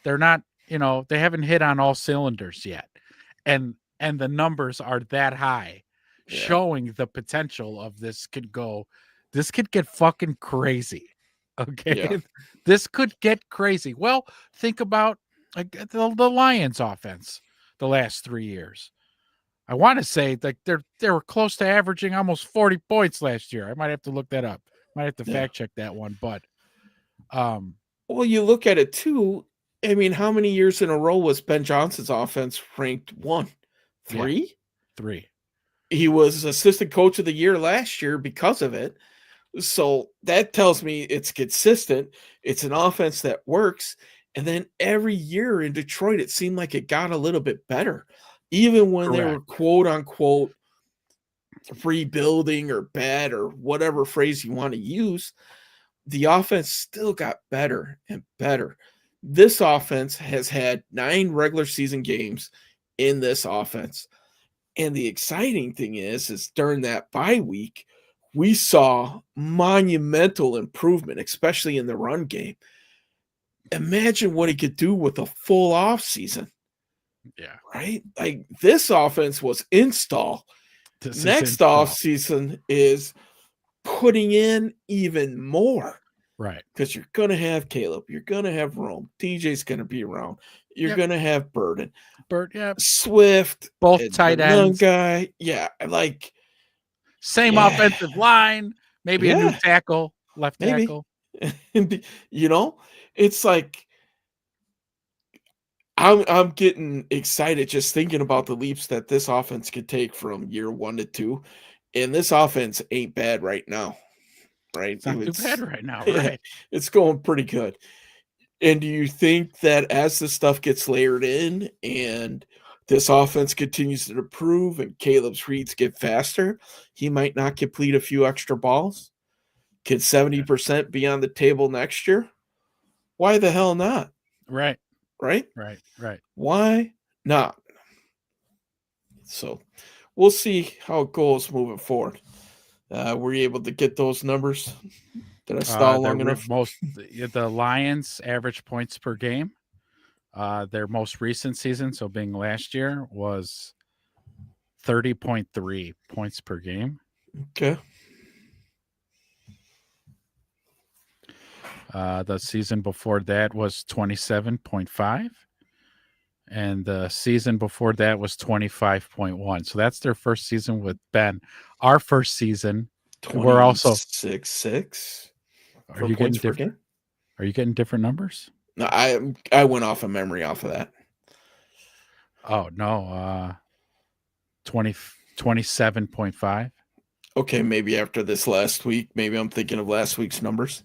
They're not, they haven't hit on all cylinders yet. And the numbers are that high, yeah, showing the potential of this could get fucking crazy. Okay. yeah, This could get crazy. Well, think about like the Lions offense the last 3 years. I want to say like they were close to averaging almost 40 points last year. I might have to look that up. Might have to yeah. fact check that one, but um Well, you look at it too. I mean, how many years in a row was Ben Johnson's offense ranked one? yeah, 3? 3. He was assistant coach of the year last year because of it. So that tells me it's consistent. It's an offense that works. And then every year in Detroit, it seemed like it got a little bit better, even when they were Correct. quote unquote rebuilding or bad or whatever phrase you want to use. The offense still got better and better. This offense has had 9 regular season games in this offense. And the exciting thing is during that bye week, we saw monumental improvement, especially in the run game. Imagine what he could do with a full off season, Yeah. right? Like this offense was install. This is Next off install. season is putting in even more Right. because you're going to have Caleb, you're going to have Rome, TJ's going to be around, you're Yep. going to have Burden, Bert, yep. Swift, Both and the tight young ends, guy. Yeah, like, same yeah, offensive line, maybe a new yeah, tackle, left maybe. tackle. You know, it's like I'm getting excited just thinking about the leaps that this offense could take from year 1 to 2. And this offense ain't bad right now, right? It's not too bad right now, Yeah, right? it's going pretty good. And do you think that as this stuff gets layered in and this offense continues to improve and Caleb's reads get faster, he might not complete a few extra balls? Could 70% be on the table next year? Why the hell not? Right. Right? Right. Right. Why not? So we'll see how it goes moving forward. Were you able to get those numbers? Did I stall long enough? The Lions average points per game. Their most recent season, so being last year, was 30.3 points per game. Okay. The season before that was 27.5. And the season before that was 25.1. So that's their first season with Ben. Our first season, we're also 26.6 are for you getting points per different game. are you getting different numbers? No, I went off of memory off of that. Oh no, 27.5. Okay, maybe after this last week, maybe I'm thinking of last week's numbers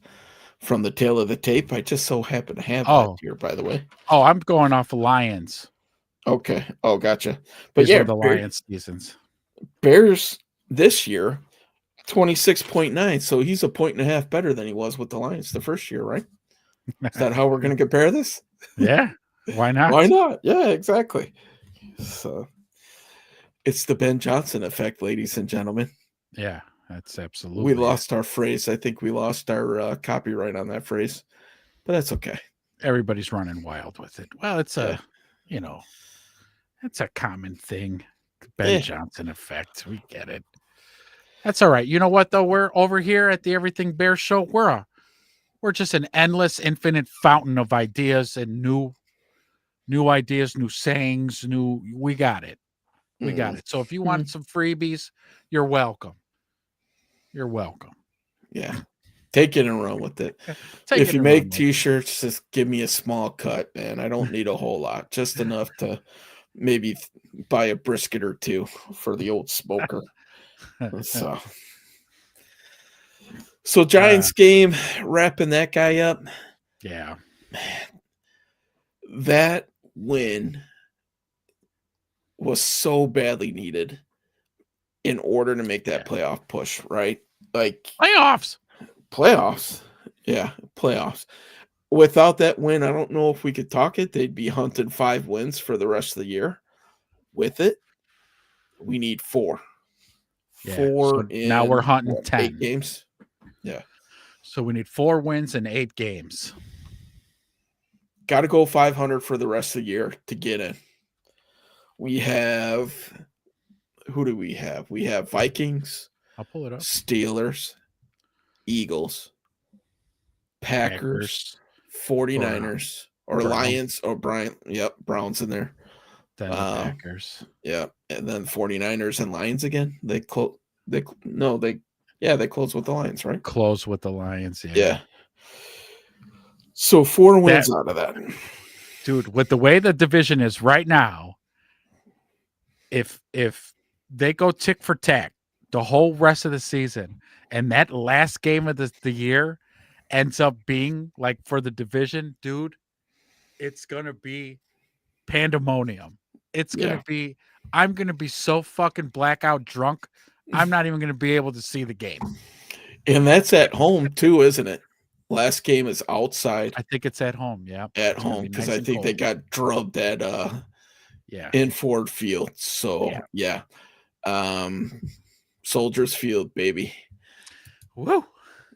from the tail of the tape. I just so happen to have that Oh, here, by the way. I'm going off of Lions. Okay. Oh, gotcha. But These yeah, were the Lions seasons. Bears this year 26.9. So he's a point and a half better than he was with the Lions the first year, right? Is that how we're going to compare this? Yeah, why Why not? not? Yeah, exactly. So it's the Ben Johnson effect, ladies and gentlemen. Yeah, that's We absolutely it. lost our phrase. I think we lost our copyright on that phrase, but that's okay. Everybody's running wild with it. Well, Yeah. you know, it's a common thing. Ben Yeah. Johnson effect. We get it. That's all right. You know what though? We're over here at the Everything Bear Show. We're just an endless, infinite fountain of ideas and new ideas, new sayings, we got it. We got Mm, it. So if you mm, want some freebies, you're welcome. You're welcome. yeah. Take it and run with it. Take If it you and run make with it. t-shirts, just give me a small cut, man. I don't need a whole lot, just enough to maybe buy a brisket or two for the old smoker. So, uh, Giants game, wrapping that guy up. yeah. Man, that win was so badly needed. in order to make that Yeah. playoff push, right? Like Playoffs. playoffs. Yeah, playoffs. Without that win, I don't know if we could talk it. They'd be hunting 5 wins for the rest of the year. With it, we need 4. Yeah. So 4 now we're in hunting what, 8 10. games? Yeah. So we need 4 wins in 8 games. Got to go 500 for the rest of the year to get in. We have who do we have? We have Vikings, I'll pull it up. Steelers, Eagles, Packers, 49ers, or Browns. Lions, or Brian. Yep, Browns in there. Then the Packers. Yeah, and then 49ers and Lions again. They close. They close with the Lions, right? Close with the Lions. Yeah. So 4 wins out of that. Dude, with the way the division is right now, if they go tick for tack the whole rest of the season, and that last game of the year ends up being like for the division, dude, it's gonna be pandemonium. It's gonna be. I'm gonna be so fucking blackout drunk. I'm not even gonna be able to see the game. And that's at home too, isn't it? Last game is outside. I think it's at home. Yeah, at home because I think they got drubbed at in Ford Field. So yeah. Soldiers Field, baby. Woo.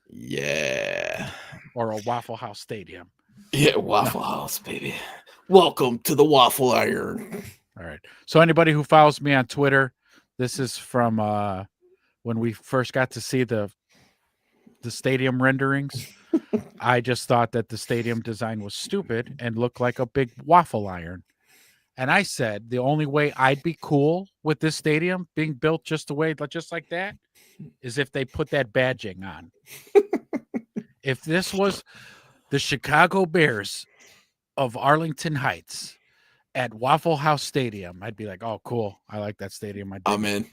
Yeah. Or a Waffle House Stadium. Yeah, Waffle House, baby. Welcome to the Waffle Iron. All right. So anybody who follows me on Twitter, this is from when we first got to see the stadium renderings. I just thought that the stadium design was stupid and looked like a big waffle iron. And I said the only way I'd be cool with this stadium being built just like that is if they put that badging on. If this was the Chicago Bears of Arlington Heights at Waffle House Stadium, I'd be like, oh, cool. I like that stadium. I'm in.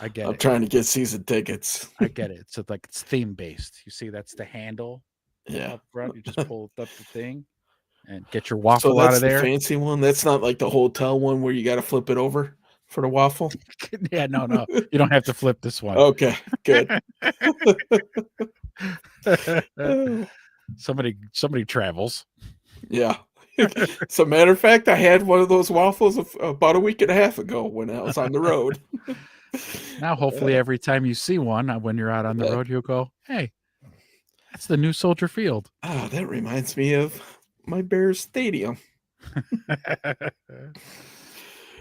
I get it. I'm trying to get season tickets. I get it. So like it's theme based. You see, that's the handle. Yeah. Up front, you just pull up the thing and get your waffle out of there. The fancy one. That's not like the hotel one where you got to flip it over for the waffle. Yeah, no. You don't have to flip this one. Okay, good. Somebody travels. Yeah. As a matter of fact, I had one of those waffles about a week and a half ago when I was on the road. Now, hopefully, every time you see one when you're out on the road, you'll go, "Hey, that's the new Soldier Field." Oh, that reminds me of my Bears stadium.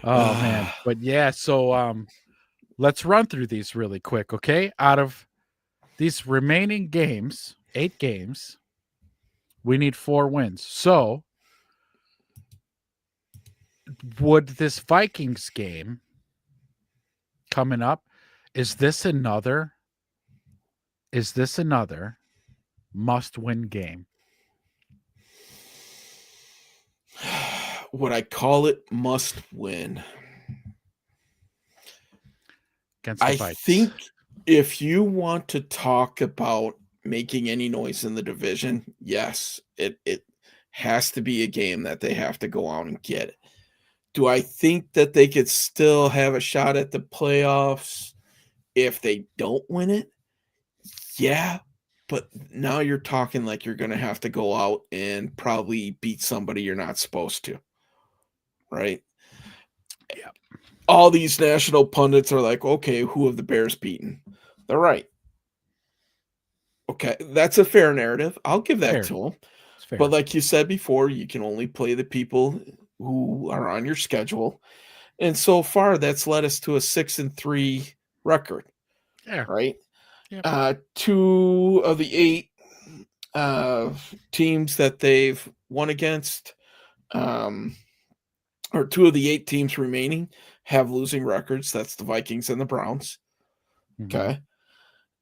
Oh man, but yeah. So let's run through these really quick, okay? Out of these remaining games, 8 games, we need 4 wins. So would this Vikings game coming up, is this another must-win game? Would I call it must win? Against the I think if you want to talk about making any noise in the division, yes, it has to be a game that they have to go out and get. Do I think that they could still have a shot at the playoffs if they don't win it? Yeah, but now you're talking like you're going to have to go out and probably beat somebody you're not supposed to, right? Yeah. All these national pundits are like, okay, who have the Bears beaten? They're right. Okay, that's a fair narrative. I'll give that to them. But like you said before, you can only play the people who are on your schedule. And so far, that's led us to a 6-3 record. Yeah. Right? Yep. 2 of the 8 teams that they've won against, or 2 of the 8 teams remaining have losing records. That's the Vikings and the Browns. Mm-hmm. Okay.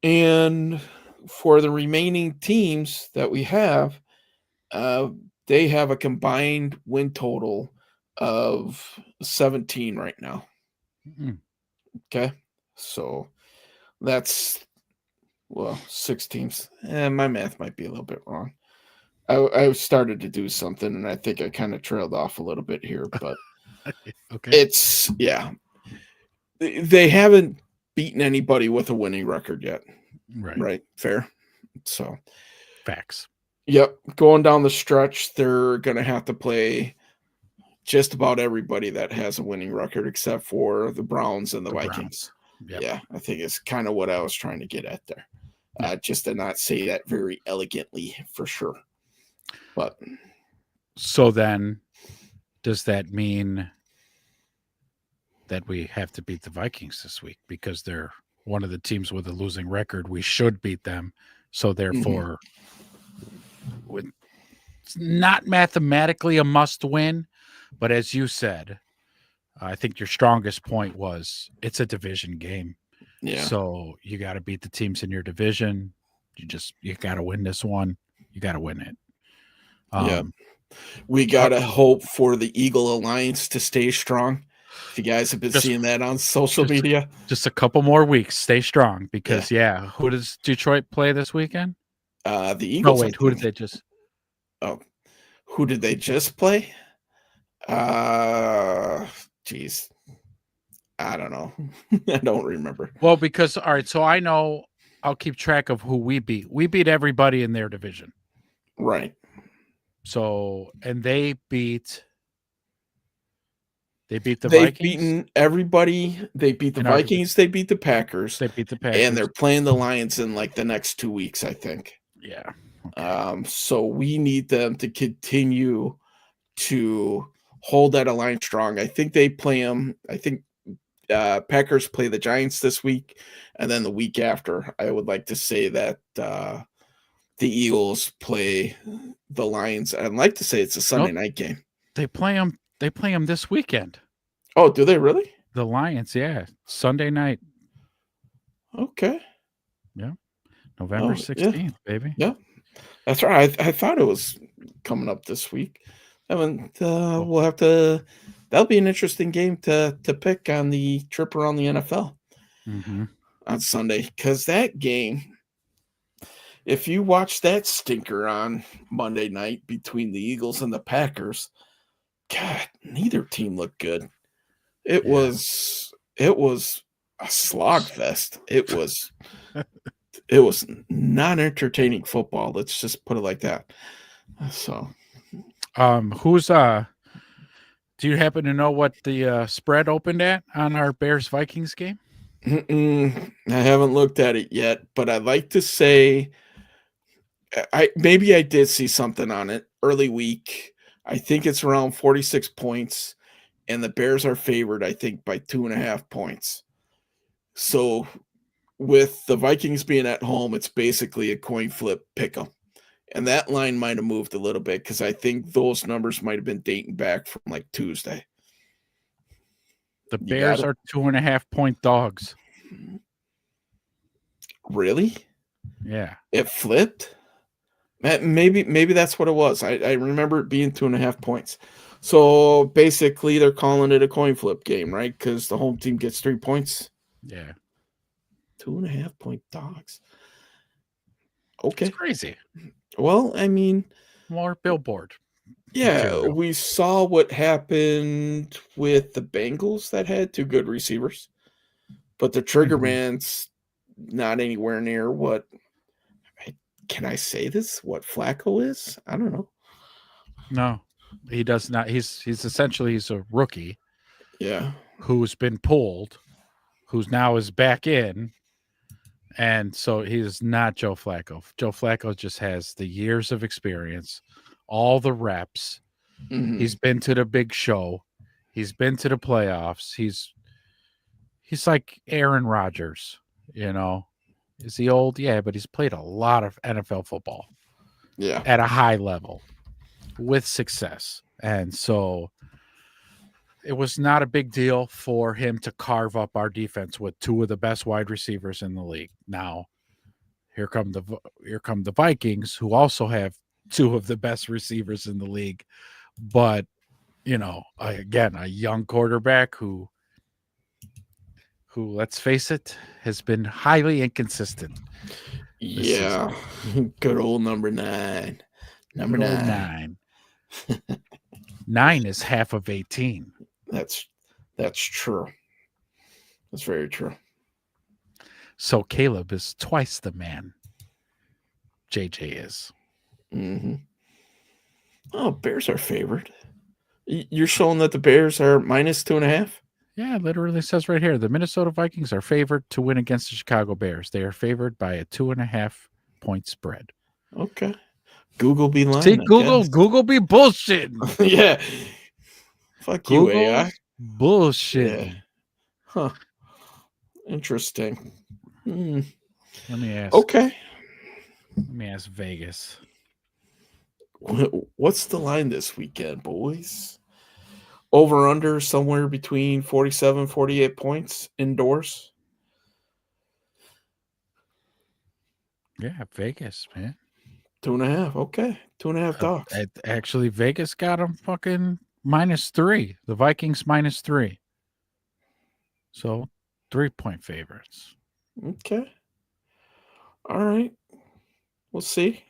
And for the remaining teams that we have, they have a combined win total of 17 right now. Mm-hmm. Okay. So that's, 6 teams. My math might be a little bit wrong. I started to do something, and I think I kind of trailed off a little bit here, but okay. it's, yeah. They haven't beaten anybody with a winning record yet. Right. Right? Fair. So, Facts. yep, going down the stretch, they're going to have to play just about everybody that has a winning record except for the Browns and the Vikings. Browns. Yep. Yeah, I think it's kind of what I was trying to get at there. Yep. Just to not say that very elegantly for sure. But so then, does that mean that we have to beat the Vikings this week because they're one of the teams with a losing record? We should beat them. So therefore, it's not mathematically a must win, but as you said, I think your strongest point was it's a division game. yeah, So you got to beat the teams in your division. You got to win this one. You got to win it. yeah. We gotta hope for the Eagle Alliance to stay strong. If you guys have been seeing that on social media, just a couple more weeks. Stay strong because who does Detroit play this weekend? The Eagles. Oh wait, who did they just? Oh, who did they just play? Geez, I don't know. I don't remember. Well, because all right, so I know I'll keep track of who we beat. We beat everybody in their division, right? So and they beat the They've Vikings. Beaten everybody. They beat the Vikings. They beat the Packers. They beat the Packers, and they're playing the Lions in like the next 2 weeks, I think. Yeah. Okay. So we need them to continue to hold that alliance strong. I think they play them. I think Packers play the Giants this week, and then the week after, I would like to say that the Eagles play the Lions. I'd like to say it's a Sunday night game. They play them. They play them this weekend. Oh, do they really? The Lions, yeah, Sunday night. Okay. Yeah, November 16th, baby. Yeah, that's right. I thought it was coming up this week. We'll have to. That'll be an interesting game to pick on the trip around the NFL on Sunday, because that game, if you watch that stinker on Monday night between the Eagles and the Packers, God, neither team looked good. It was a slog fest. It was not entertaining football. Let's just put it like that. So, who's do you happen to know what the spread opened at on our Bears Vikings game? I haven't looked at it yet, but I'd like to say I did see something on it early week. I think it's around 46 points, and the Bears are favored, I think, by 2.5 points. So with the Vikings being at home, it's basically a coin flip pick 'em. And that line might have moved a little bit because I think those numbers might have been dating back from like Tuesday. The Bears are 2.5 point dogs. Really? Yeah. It flipped? Maybe that's what it was. I remember it being 2.5 points. So basically they're calling it a coin flip game, right? Because the home team gets 3 points. Yeah. 2.5 point dogs. Okay. It's crazy. Well, I mean, more billboard. Yeah, material. We saw what happened with the Bengals that had 2 good receivers, but the trigger man's not anywhere near what. Can I say this? What Flacco is? I don't know. No, he does not. He's essentially a rookie. Yeah, who's been pulled, who's now is back in. And so he's not Joe Flacco. Joe Flacco just has the years of experience, all the reps. He's been to the big show. He's been to the playoffs. He's like Aaron Rodgers, you know. Is he old? Yeah, but he's played a lot of NFL football. Yeah. At a high level with success. And so it was not a big deal for him to carve up our defense with 2 of the best wide receivers in the league. Now, here come the Vikings, who also have 2 of the best receivers in the league. But, you know, again, a young quarterback who let's face it, has been highly inconsistent. Yeah. Good old number 9. Number 9. 9 is half of 18. That's true. That's very true. So Caleb is twice the man JJ is. Mm-hmm. Oh, Bears are favored. You're showing that the Bears are -2.5? Yeah, it literally says right here the Minnesota Vikings are favored to win against the Chicago Bears. They are favored by a 2.5-point spread. Okay. Google be See, lying, I Google, guess. Google be bullshitting. Yeah. Fuck you, AI. Google's Yeah. bullshitting. Huh. Interesting. Hmm. Let me ask. Okay. Let me ask Vegas. What's the line this weekend, boys? Over under somewhere between 47, 48 points indoors. Yeah, Vegas, man. 2.5. Okay. 2.5 dogs. Actually, Vegas got them fucking -3. The Vikings -3. So 3-point favorites. Okay. All right. We'll see.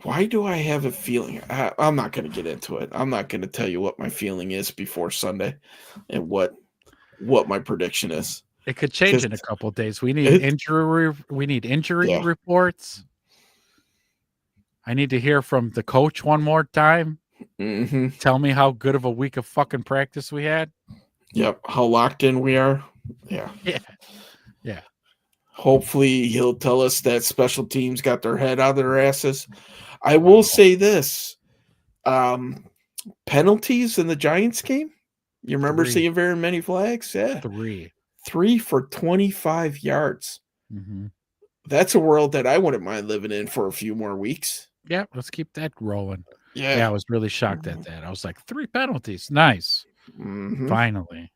Why do I have a feeling? I'm not going to get into it. I'm not going to tell you what my feeling is before Sunday and what my prediction is. It could change 'Cause in a couple of days. We need it injury yeah. reports. I need to hear from the coach one more time. Hmm. Tell me how good of a week of fucking practice we had. Yep. How locked in we are. Yeah. Yeah. Yeah. Hopefully he'll tell us that special teams got their head out of their asses. I will say this. Penalties in the Giants game. You remember 3. seeing very many flags? Yeah. 3. 3 for 25 yards. Mm-hmm. That's a world that I wouldn't mind living in for a few more weeks. Yeah, let's keep that rolling. Yeah. Yeah, I was really shocked at that. I was like, 3 penalties. Nice. Mhm. Finally.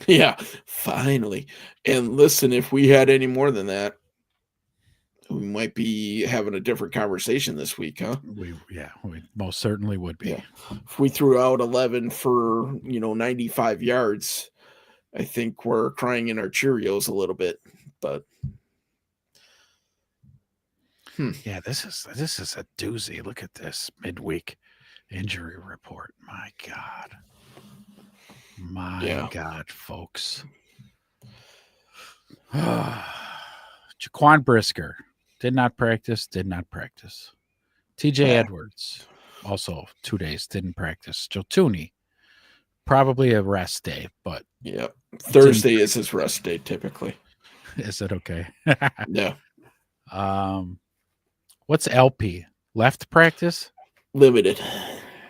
Yeah, finally. And listen, if we had any more than that, we might be having a different conversation this week, huh? We most certainly would be. Yeah. If we threw out 11 for, 95 yards, I think we're crying in our Cheerios a little bit, but Yeah, this is a doozy. Look at this midweek injury report. My God. My God, folks. Jaquan Brisker did not practice. TJ Edwards also 2 days didn't practice. Joe Tooney, probably a rest day, but yeah. Thursday is his rest day typically. Is it okay? Yeah. What's LP? Left practice? Limited.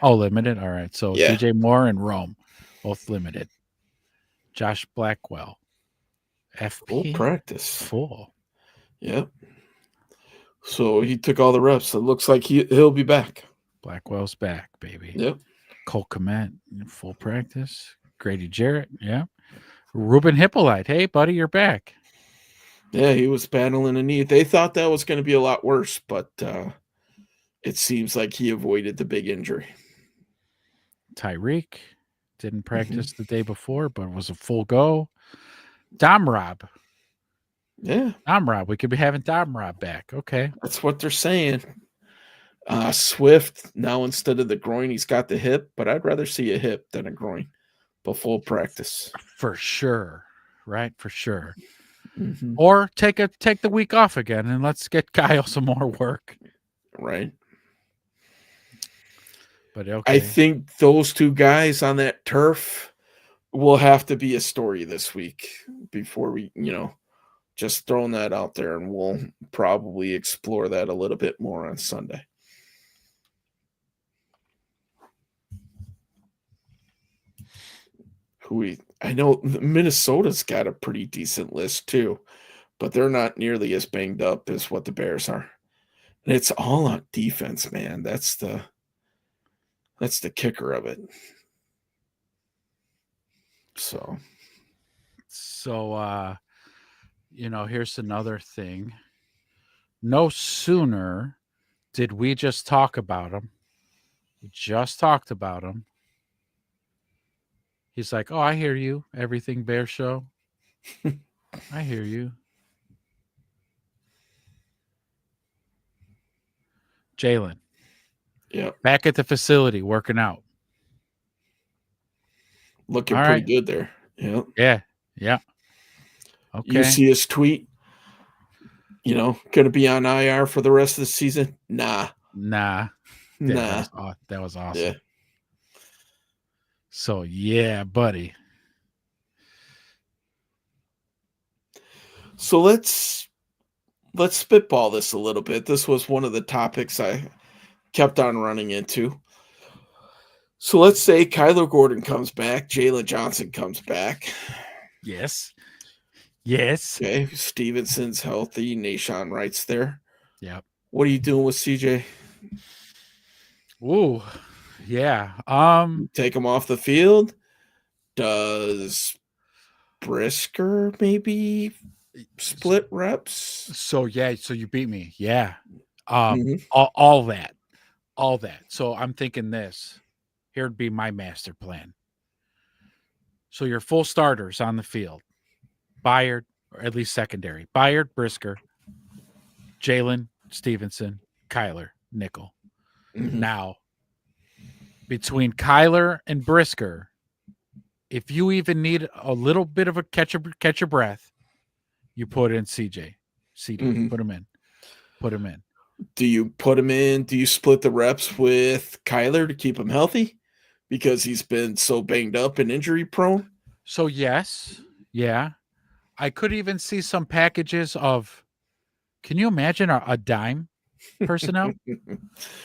Oh, limited. All right. So Yeah. DJ Moore and Rome, both limited. Josh Blackwell, FP Full practice. full. Yep. So he took all the reps. It looks like he'll be back. Blackwell's back, baby. Yep. Cole Kmet, full practice. Grady Jarrett, yeah. Ruben Hippolyte, hey, buddy, you're back. Yeah, he was battling a knee. They thought that was going to be a lot worse, but it seems like he avoided the big injury. Tyreek didn't practice the day before, but was a full go. Dom Rob. Yeah. Dom Rob. We could be having Dom Rob back. Okay. That's what they're saying. Swift, now instead of the groin, he's got the hip, but I'd rather see a hip than a groin. But full practice. For sure. Right? For sure. Mm-hmm. Or take the week off again and let's get Kyle some more work. Right. But okay. I think those two guys on that turf will have to be a story this week before we, just throwing that out there, and we'll probably explore that a little bit more on Sunday. I know Minnesota's got a pretty decent list too, but they're not nearly as banged up as what the Bears are. And it's all on defense, man. That's the kicker of it. So here's another thing. No sooner did we just talk about him. We just talked about him. He's like, oh, I hear you. Everything Bear Show. I hear you. Jalen. Yeah. Back at the facility working out. Looking pretty good there. Yeah. Yeah. Yeah. You Okay. see his tweet, going to be on IR for the rest of the season? Nah. Nah. Yeah, Nah. that was Yeah. awesome. So yeah, buddy. So let's spitball this a little bit. This was one of the topics I kept on running into. So let's say Kyler Gordon comes back, Jalen Johnson comes back. Yes. Yes. Okay, Stevenson's healthy, Nashawn Wright's there. Yep. What are you doing with CJ? Ooh. Yeah. Take him off the field? Does Brisker maybe split reps? So yeah, so you beat me. Yeah. Mhm. All that. All that. So I'm thinking this. Here'd be my master plan. So your full starters on the field. Byard, or at least secondary. Byard, Brisker, Jalen, Stevenson, Kyler, Nickel. Mhm. Now, between Kyler and Brisker, if you even need a little bit of a catch your breath, you put in CJ. CD. Mhm. Put him in. Put him in. Do you put him in? Do you split the reps with Kyler to keep him healthy? Because he's been so banged up and injury prone? So yes, yeah. I could even see some packages of, can you imagine a dime personnel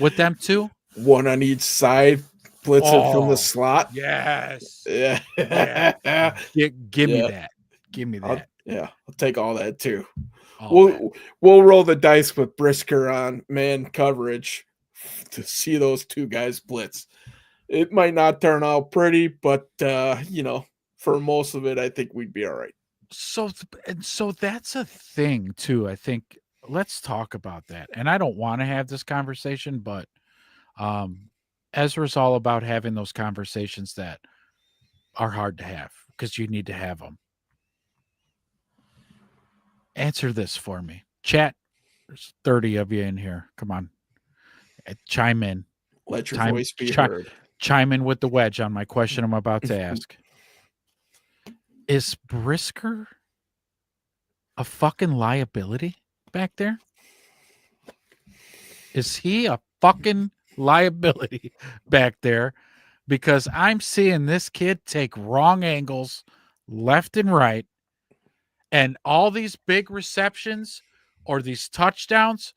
with them too? One on each side, blitzing from the Oh, slot. yes. Yeah. Yeah. Give me Yeah. that. Give me I'll that. take all that too. All that. We'll roll the dice with Brisker on man coverage to see those two guys blitz. It might not turn out pretty, but for most of it, I think we'd be all right. So that's a thing too. I think let's talk about that. And I don't want to have this conversation, but Ezra's all about having those conversations that are hard to have because you need to have them. Answer this for me. Chat, there's 30 of you in here. Come on. Chime in. Let your voice be heard. Chime in with the wedge on my question I'm about to ask. Is Brisker a fucking liability back there? Is he a fucking liability back there? Because I'm seeing this kid take wrong angles left and right, and all these big receptions or these touchdowns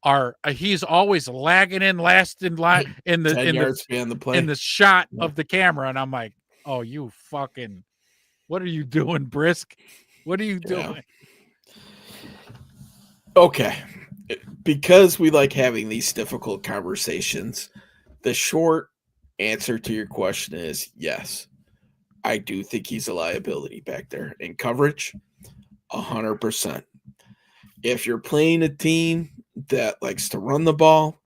are he's always lagging in last in line in 10 the yards behind the play. in the shot of the camera, and I'm like, oh, you fucking, what are you doing, Brisk? What are you doing? Okay. Because we like having these difficult conversations, the short answer to your question is yes. I do think he's a liability back there in coverage, 100%. If you're playing a team that likes to run the ball,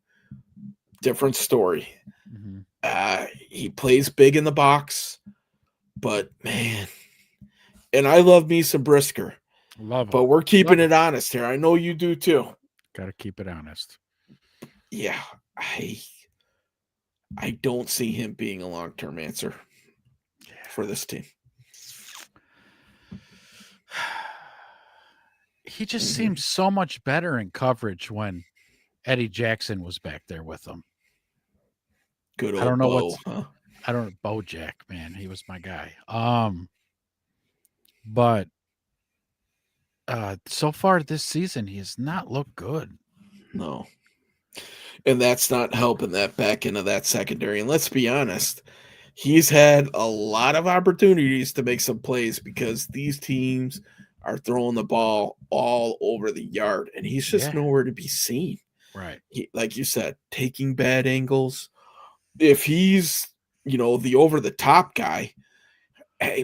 different story. Mm-hmm. He plays big in the box, but man, and I love me some Brisker. Love him. But we're keeping it honest here. I know you do too. Got to keep it honest. Yeah, I don't see him being a long-term answer for this team. He just seemed so much better in coverage when Eddie Jackson was back there with him. Good old I don't know Bo, huh? I don't know, Bojack, man. He was my guy. But so far this season, he has not looked good. No. And that's not helping that back end of that secondary. And let's be honest, he's had a lot of opportunities to make some plays because these teams are throwing the ball all over the yard, and he's just nowhere to be seen. Right. Like you said, taking bad angles. If he's, the over-the-top guy,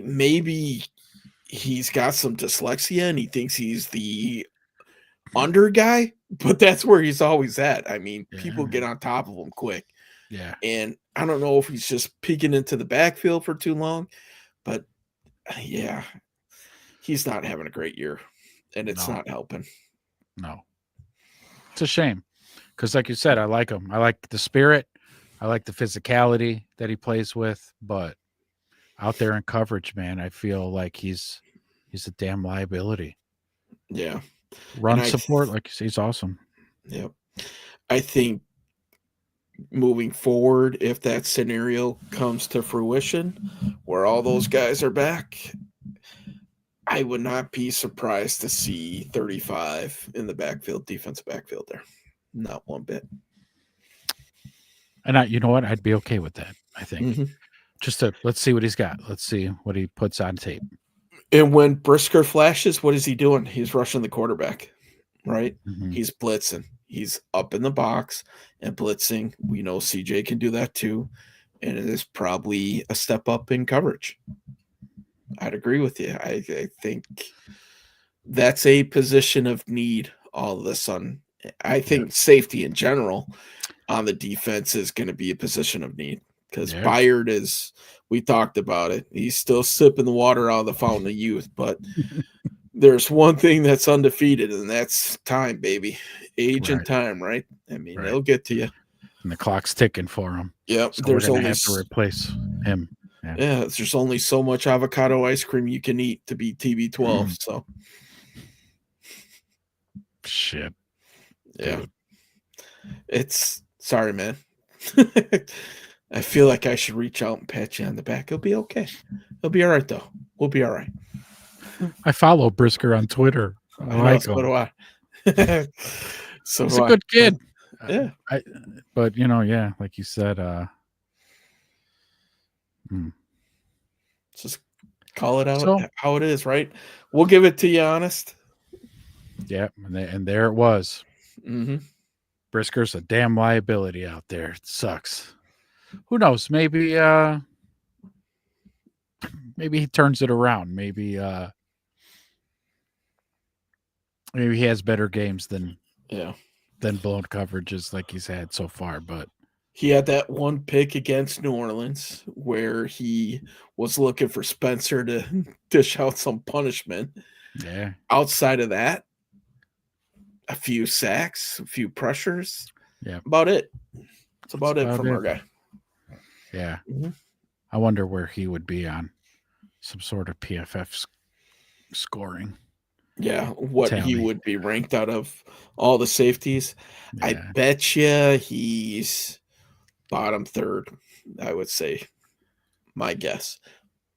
maybe he's got some dyslexia and he thinks he's the under guy, but that's where he's always at. I mean, people get on top of him quick. Yeah. And I don't know if he's just peeking into the backfield for too long, but yeah, he's not having a great year, and it's not helping. No. It's a shame because, like you said, I like him. I like the spirit. I like the physicality that he plays with, but out there in coverage, man, I feel like he's He's a damn liability. Yeah. Run support, like you say, he's awesome. Yeah. I think moving forward, if that scenario comes to fruition where all those guys are back, I would not be surprised to see 35 in the backfield, defensive backfield there. Not one bit. And you know what? I'd be okay with that, I think. Mm-hmm. Just to let's see what he's got. Let's see what he puts on tape. And when Brisker flashes, what is he doing? He's rushing the quarterback, right? Mm-hmm. He's blitzing. He's up in the box and blitzing. We know CJ can do that too. And it is probably a step up in coverage. I'd agree with you. I think that's a position of need all of a sudden. I think safety in general on the defense is going to be a position of need because Byard is, we talked about it. He's still sipping the water out of the fountain of youth, but there's one thing that's undefeated, and that's time, baby. Age and time, right? I mean, they'll get to you. And the clock's ticking for him. Yep. So there's we're only have to replace him. Yeah, there's only so much avocado ice cream you can eat to be TB12. So shit. Yeah. Dude. It's sorry, man. I feel like I should reach out and pat you on the back. It'll be okay. It'll be all right, though. We'll be all right. I follow Brisker on Twitter. I like him. So do I. So he's a good kid. Yeah. But you know, yeah, like you said, just call it out how it is, right? We'll give it to you honest. Yeah, and there it was. Mm-hmm. Brisker's a damn liability out there. It sucks. Who knows? Maybe he turns it around. Maybe he has better games than blown coverages like he's had so far. But he had that one pick against New Orleans where he was looking for Spencer to dish out some punishment. Yeah. Outside of that, a few sacks, a few pressures. Yeah. About it. That's about it from our guy. Yeah. Mm-hmm. I wonder where he would be on some sort of PFF scoring. Yeah, what he would be ranked out of all the safeties. Yeah. I bet you he's bottom third, I would say. My guess.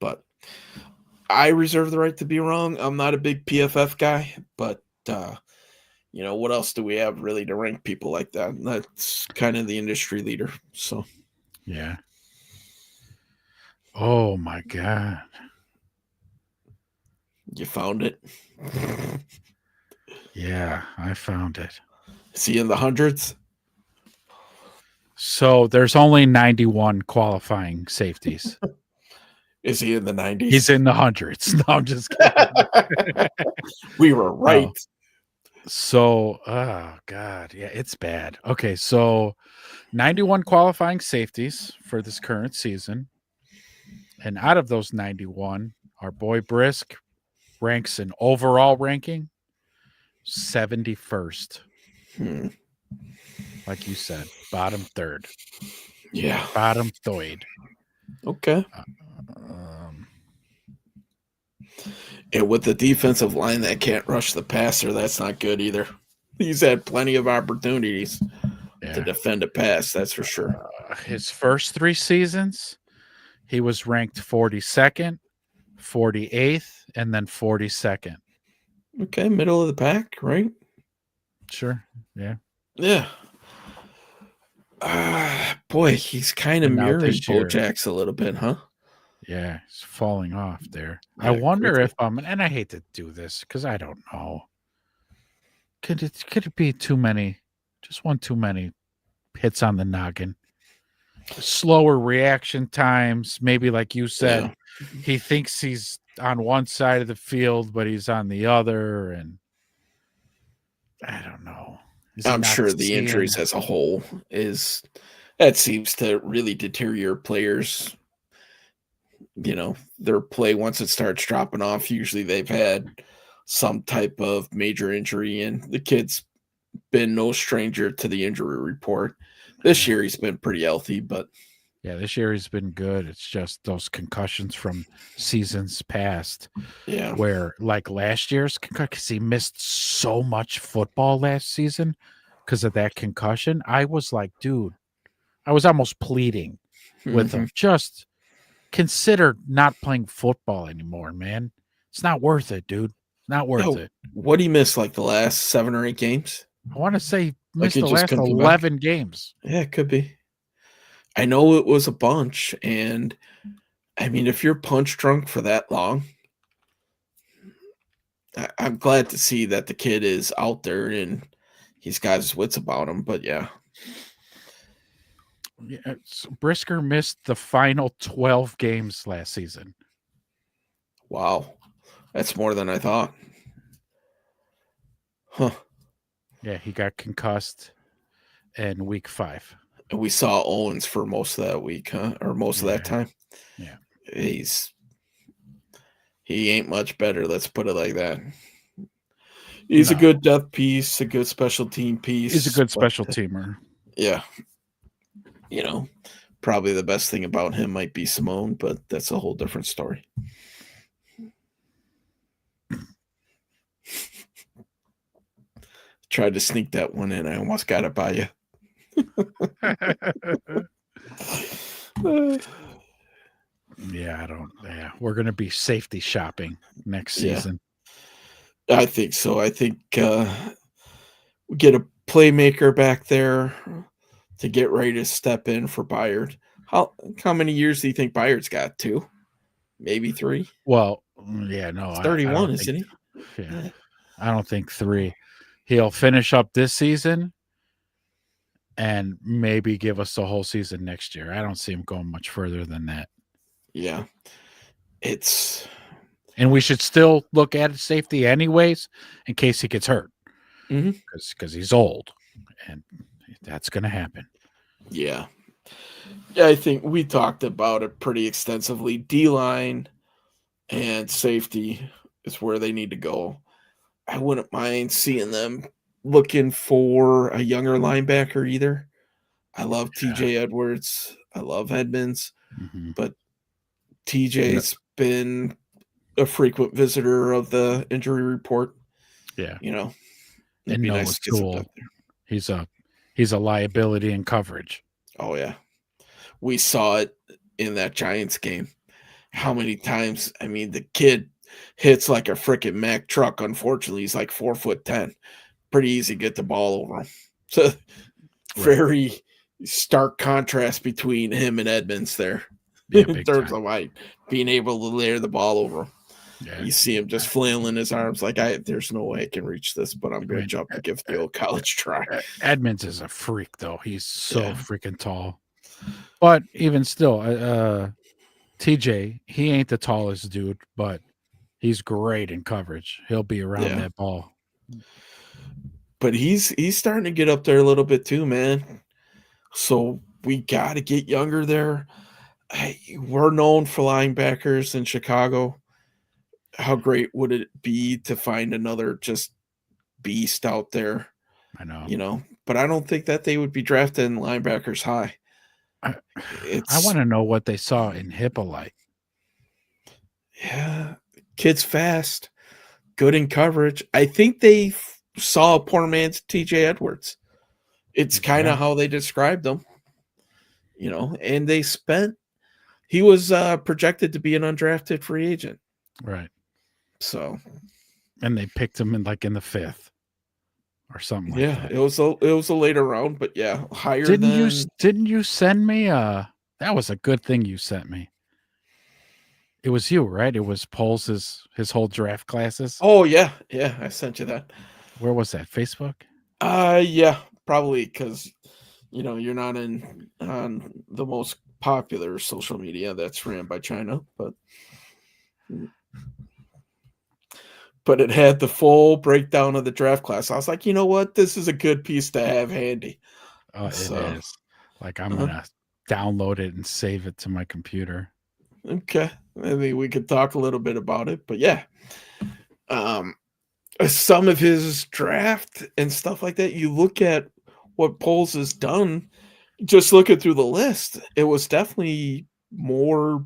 But I reserve the right to be wrong. I'm not a big PFF guy, but what else do we have really to rank people like that? And that's kind of the industry leader. So yeah. Oh my God. You found it? Yeah, I found it. Is he in the hundreds? So there's only 91 qualifying safeties. Is he in the 90s? He's in the hundreds. No, I'm just kidding. We were right. So, oh God, yeah, it's bad. Okay, so 91 qualifying safeties for this current season. And out of those 91, our boy Brisk ranks in overall ranking 71st. Like you said, bottom third. Yeah. Bottom third. Okay. And with the defensive line that can't rush the passer, that's not good either. He's had plenty of opportunities to defend a pass, that's for sure. His first 3 seasons, he was ranked 42nd, 48th, and then 42nd. Okay, middle of the pack, right? Sure, yeah. Yeah. Boy, he's kind of mirroring Bojack's a little bit, huh? Yeah, he's falling off there. Yeah, I wonder if and I hate to do this because I don't know. Could it be too many? Just one too many hits on the noggin. Slower reaction times, maybe like you said, he thinks he's on one side of the field, but he's on the other, and I don't know. I'm sure the injuries as a whole that seems to really deter your players. Their play once it starts dropping off, usually they've had some type of major injury, and the kid's been no stranger to the injury report. This year he's been pretty healthy, but Yeah, this year he's been good. It's just those concussions from seasons past, Yeah. where like last year's because he missed so much football last season because of that concussion. I was like, dude, I was almost pleading with Mhm. him. Just consider not playing football anymore, man. It's not worth it, dude. It's not worth Oh, it. what do you miss? Like the last 7 or 8 games? I want to say he Like missed it the just last couldn't come back? 11 games. Yeah, it could be. I know it was a bunch, and I mean, if you're punch drunk for that long, I'm glad to see that the kid is out there and he's got his wits about him. But yeah, Yeah, Brisker missed the final 12 games last season. wow, that's more than I thought. Huh. Yeah, he got concussed in week 5. And we saw Owens for most of that week, huh? Or most of that Yeah. time. Yeah. He ain't much better. Let's put it like that. He's a No, good depth piece, a good special team he's a piece, good but special teamer. yeah, you know, probably the best thing about him might be Simone, but that's a whole different story. Tried to sneak that one in. I almost got it by you. Yeah, we're going to be safety shopping next Yeah, season. I think so. I think we get a playmaker back there to get ready to step in for Byard. How many years do you think Byard's got? 2, maybe 3. Well, yeah, no, He's I 31, don't think. isn't he? Yeah, I don't think 3. He'll finish up this season and maybe give us the whole season next year. I don't see him going much further than that. Yeah, it's And we should still look at safety anyways in case he gets hurt because he's old, and that's going to happen. yeah. Yeah, I think we talked about it pretty extensively. D-line and safety is where they need to go. I wouldn't mind seeing them looking for a younger linebacker either. I love Yeah. TJ Edwards. I love Edmonds, Mm-hmm. but You know, TJ's been a frequent visitor of the injury report. yeah, You know, it'd and be Noah nice to get some Toole, depth there. he's a liability in coverage. Oh yeah, we saw it in that Giants game. How many times? I mean, the kid hits like a freaking Mack truck. Unfortunately, he's like 4'10". Pretty easy to get the ball over him. So very stark contrast between him and Edmonds there Yeah, in big terms time. of like being able to layer the ball over him. Yeah, You see him just flailing his arms like there's no way I can reach this, but I'm going to jump to give the old college try. Edmonds is a freak though. He's so Yeah. freaking tall. But even still, TJ, he ain't the tallest dude, but he's great in coverage. He'll be around Yeah. that ball. But he's starting to get up there a little bit too, man. So we got to get younger there. We're known for linebackers in Chicago. How great would it be to find another just beast out there? I know. You know, but I don't think that they would be drafting linebackers high. I want to know what they saw in Hippolyte. Yeah, kid's fast, good in coverage. I think they saw a poor man's TJ Edwards. It's kind of how they described him, you know, and he was projected to be an undrafted free agent. Right. So, and they picked him in the 5th or something like that. It was a later round, but yeah, higher Didn't you send me that was a good thing you sent me. It was you, right? It was Poles his whole draft classes. Oh yeah, I sent you that. Where was that? Facebook? Yeah, probably because you're not on the most popular social media that's ran by China, but it had the full breakdown of the draft class. I was like, you know what? This is a good piece to have handy. It is. Like I'm gonna download it and save it to my computer. Okay. I mean, we could talk a little bit about it, but yeah. Some of his draft and stuff like that, you look at what Poles has done, just looking through the list, it was definitely more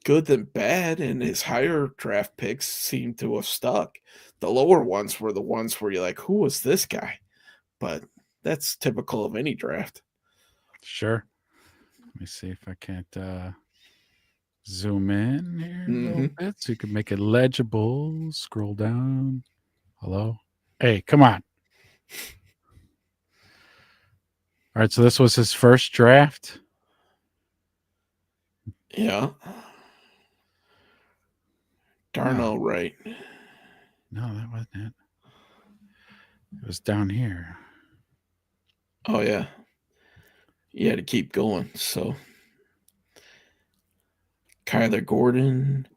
good than bad, and his higher draft picks seem to have stuck. The lower ones were the ones where you're like, "Who was this guy?" But that's typical of any draft. Sure. Let me see if I can't zoom in here a little Mhm. bit so you can make it legible. Scroll down. Hello? Hey, come on. All right, so this was his first draft. Yeah. No, Darnell Wright. no, that wasn't it. It was down here. Oh, yeah. You had to keep going, so Kyler Gordon,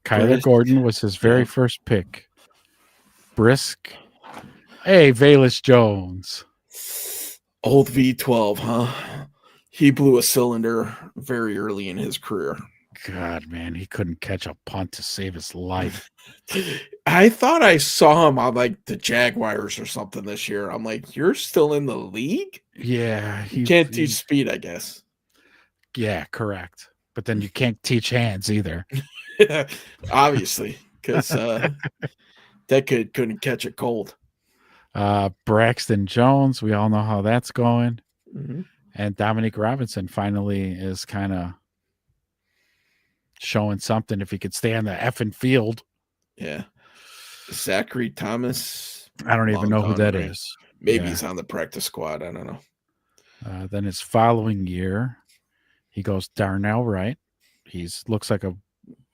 Kyler Brisk. Gordon was his very Yeah. first pick. Brisk. Hey, Valus Jones. Old V12, huh? He blew a cylinder very early in his career. God, man, he couldn't catch a punt to save his life. I thought I saw him on like the Jaguars or something this year. I'm like, you're still in the league? Yeah, You can't teach speed, I guess. yeah, correct. But then you can't teach hands either. Obviously, because that kid couldn't catch a cold. Braxton Jones, we all know how that's going. Mm-hmm. And Dominique Robinson finally is kind of showing something if he could stay on the effing field. Yeah. Zachary Thomas, I don't even long know who gone, that right? is. Maybe Yeah. he's on the practice squad. I don't know. Then his following year, he goes Darnell Wright. He's looks like a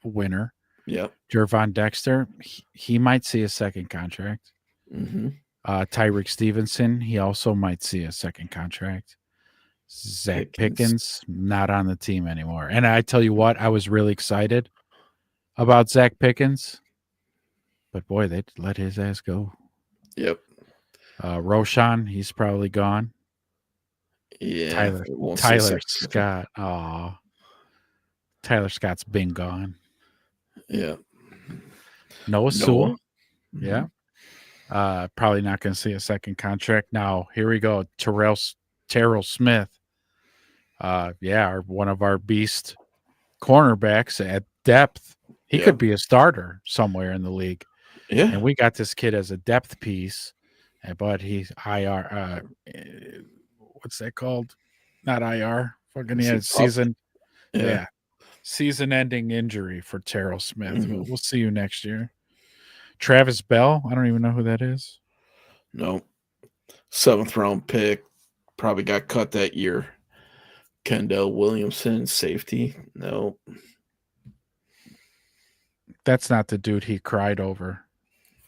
winner. Yep. Jervon Dexter, he might see a second contract. Mm-hmm. Tyreek Stevenson, he also might see a second contract. Zach Pickens. Pickens, not on the team anymore. And I tell you what, I was really excited about Zach Pickens, but boy, they let his ass go. Yep. Roshan, he's probably gone. Yeah. Tyler Won't see a Tyler second with him. Scott. Oh, Tyler Scott's been gone. Yeah. Noah Noah. Sewell, Mm-hmm. yeah. Probably not going to see a second contract. Now, here we go. Terrell Smith. Yeah, one of our beast cornerbacks at depth. He Yeah. could be a starter somewhere in the league. Yeah. And we got this kid as a depth piece, but he's IR. What's that called? Not IR. Fucking Is he he had tough? season. Yeah. Yeah, season-ending injury for Terrell Smith. Mm-hmm. We'll see you next year. Travis Bell. I don't even know who that is. No. 7th round pick. Probably got cut that year. Kendall Williamson, safety. No. That's not the dude he cried over.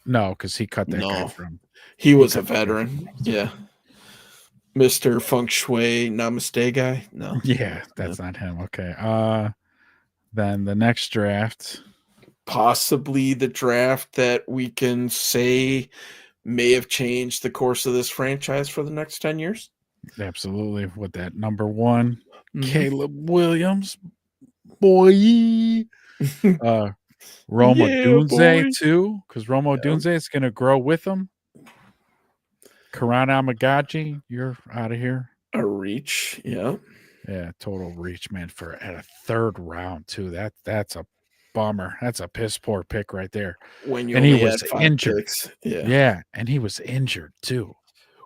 No, because he cut that guy No. from. He He was a cut that guy from. veteran. Yeah. Mr. Feng Shui Namaste guy. No. Yeah, No. that's not him. Okay. Then the next draft. Possibly the draft that we can say may have changed the course of this franchise for the next 10 years. Absolutely. With that number one, Mm-hmm. Caleb Williams, boy. Roma Yeah, Dunze boy. too, because Roma Yeah. Dunze is going to grow with him. Karan Amagaji, you're out of here. A reach. Yeah. Yeah, total reach, man, for at a third round too. That's a bummer. That's a piss poor pick right there. When you And he only was had 5 injured. picks. Yeah. Yeah, and he was injured too.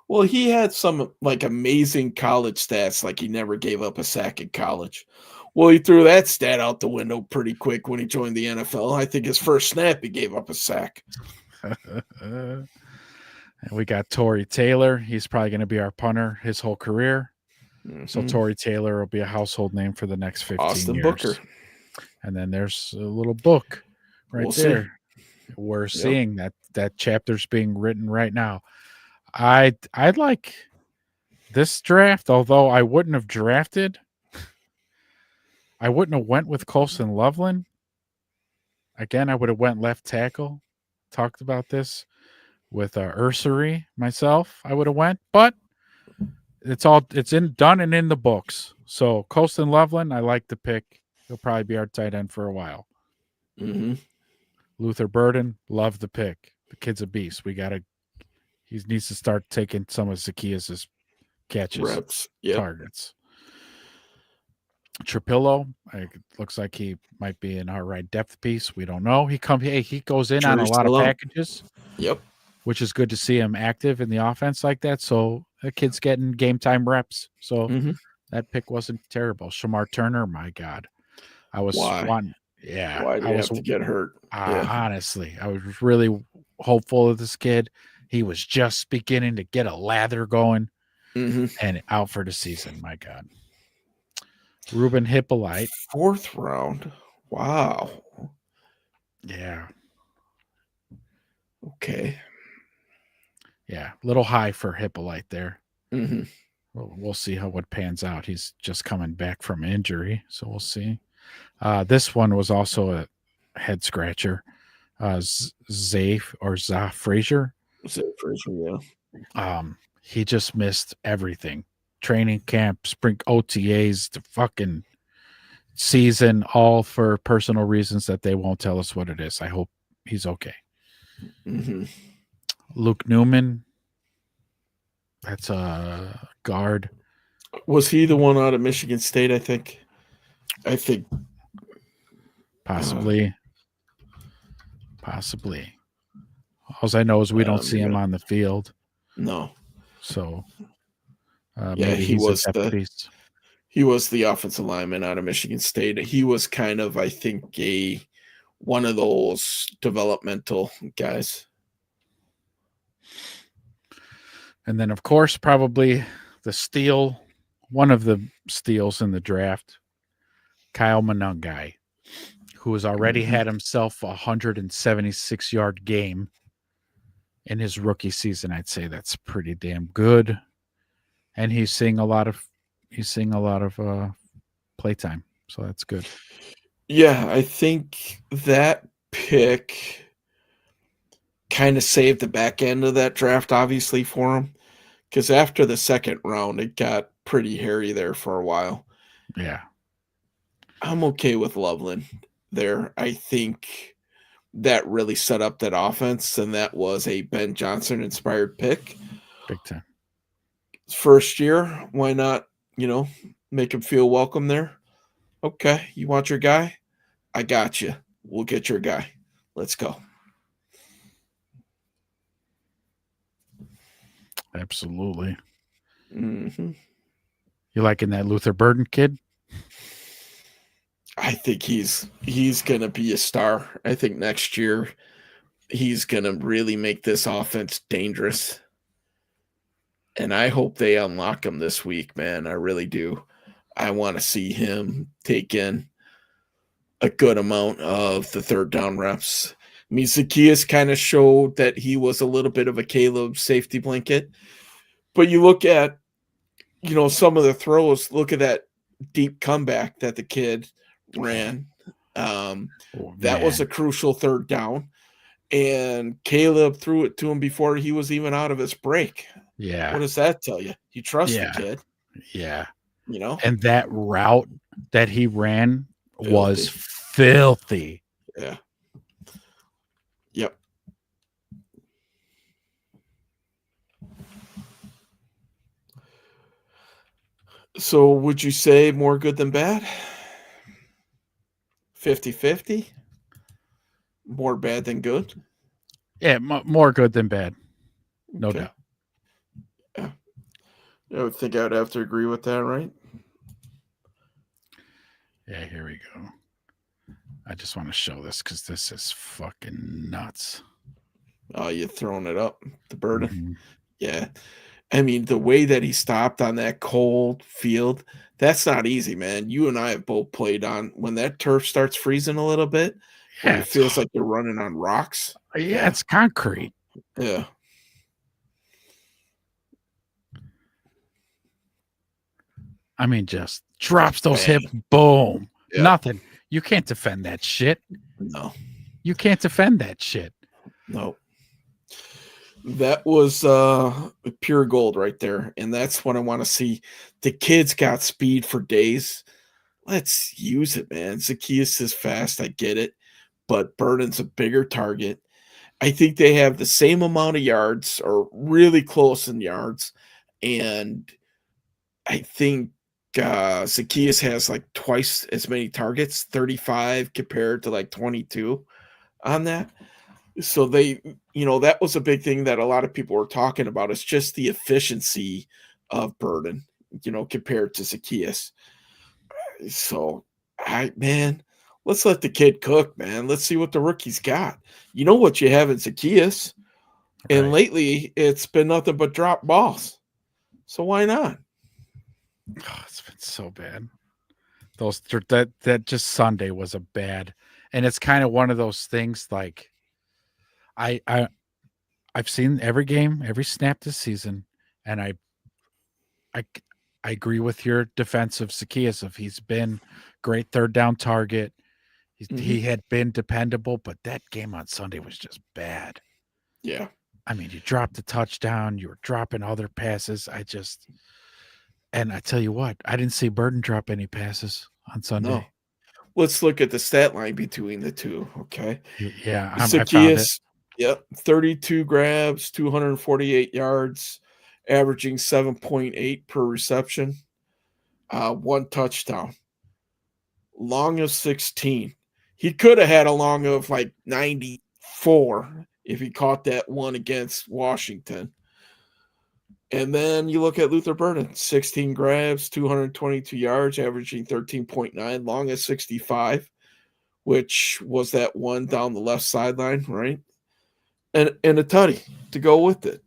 Well, he had some like amazing college stats, like he never gave up a sack in college. Well, he threw that stat out the window pretty quick when he joined the NFL. I think his first snap, he gave up a sack. And we got Torrey Taylor. He's probably going to be our punter his whole career. So Mm-hmm. Torrey Taylor will be a household name for the next 15 Austin years. Booker. And then there's a little book right We'll there. see. We're Yep. seeing that chapter's being written right now. I'd like this draft, although I wouldn't have drafted. I wouldn't have went with Colson Loveland. Again, I would have went left tackle. Talked about this with Ursery myself. I would have went, but it's done and in the books. So Colson Loveland, I like the pick. He'll probably be our tight end for a while. Mm-hmm. Luther Burden, love the pick. The kid's a beast. He needs to start taking some of Zacchaeus' catches, reps. Yep. targets. Trapillo, looks like he might be an all right depth piece. We don't know. He goes in on a Jury's lot of still out. packages, Yep. which is good to see him active in the offense like that. So the kid's getting game time reps. So Mm-hmm. that pick wasn't terrible. Shamar Turner, my God, I was Why? one. Yeah, Why do I you was have to get hurt? Yeah. honestly, I was really hopeful of this kid. He was just beginning to get a lather going, Mm-hmm. and out for the season. My God, Ruben Hippolyte. 4th round. Wow. Yeah, Okay. yeah, a little high for Hippolyte there. Mm-hmm. We'll see how what pans out. He's just coming back from injury, so we'll see. This one was also a head scratcher. Zay or Za Frazier. Yeah. He just missed everything. Training camp, spring OTAs, the fucking season, all for personal reasons that they won't tell us what it is. I hope he's okay. Mm-hmm. Luke Newman, that's a guard. Was he the one out of Michigan State? I think. Possibly. All I know is we don't see him on the field. No. So Yeah, maybe he he's was a depth piece. He was the offensive lineman out of Michigan State. He was kind of, I think, one of those developmental guys. And then, of course, probably one of the steals in the draft, Kyle Monangai, who has already had himself a 176-yard game in his rookie season. I'd say that's pretty damn good. And he's seeing a lot of playtime, so that's good. Yeah, I think that pick kind of saved the back end of that draft, obviously, for him. Because after the 2nd round, it got pretty hairy there for a while. Yeah. I'm okay with Loveland there. I think that really set up that offense, and that was a Ben Johnson-inspired pick. Big time. First year, why not, make him feel welcome there? Okay, you want your guy? I got you. We'll get your guy. Let's go. Absolutely. Mm-hmm. You liking that Luther Burden kid? I think he's going to be a star. I think next year he's going to really make this offense dangerous. And I hope they unlock him this week, man. I really do. I want to see him take in a good amount of the 3rd down reps. I mean, Zacchaeus kind of showed that he was a little bit of a Caleb safety blanket. But you look at, some of the throws, look at that deep comeback that the kid ran. That was a crucial 3rd down. And Caleb threw it to him before he was even out of his break. Yeah. What does that tell you? He trusts the kid. Yeah. And that route that he ran was filthy. Yeah. Yep. So would you say more good than bad? 50-50? More bad than good? Yeah, more good than bad. No doubt. Yeah. I would think I would have to agree with that, right? Yeah, here we go. I just want to show this because this is fucking nuts. Oh, you're throwing it up, the Burden? Mm-hmm. Yeah. I mean, the way that he stopped on that cold field, that's not easy, man. You and I have both played on when that turf starts freezing a little bit, where it feels like you're running on rocks. Yeah, it's concrete. Yeah. I mean, just drops those hips, boom. Yeah. Nothing. You can't defend that shit. No. You can't defend that shit. No. That was pure gold right there. And that's what I want to see. The kid's got speed for days. Let's use it, man. Zacchaeus is fast. I get it. But Burden's a bigger target. I think they have the same amount of yards or really close in yards. And I think Zacchaeus has like twice as many targets, 35 compared to like 22 on that. So that was a big thing that a lot of people were talking about. It's just the efficiency of Burden, compared to Zacchaeus. So, man, let's let the kid cook, man. Let's see what the rookie's got. You know what you have in Zacchaeus, and Right. lately it's been nothing but drop balls. So why not? Oh, it's been so bad. That just Sunday was a bad, and it's kind of one of those things like I I've seen every game, every snap this season, and I I agree with your defense of Zacchaeus. If he's been great third down target, he Mhm. had been dependable, but that game on Sunday was just bad. Yeah. I mean, you dropped the touchdown, you were dropping other passes. And I tell you what, I didn't see Burden drop any passes on No. Sunday. Let's look at the stat line between the two. Okay. Yeah, I found it. Zacchaeus, yep, 32 grabs, 248 yards, averaging 7.8 per reception, one touchdown, long of 16. He could have had a long of like 94 if he caught that one against Washington. And then you look at Luther Burden, 16 grabs, 222 yards, averaging 13.9, long as 65, which was that one down the left sideline, right? And a tutty to go with it.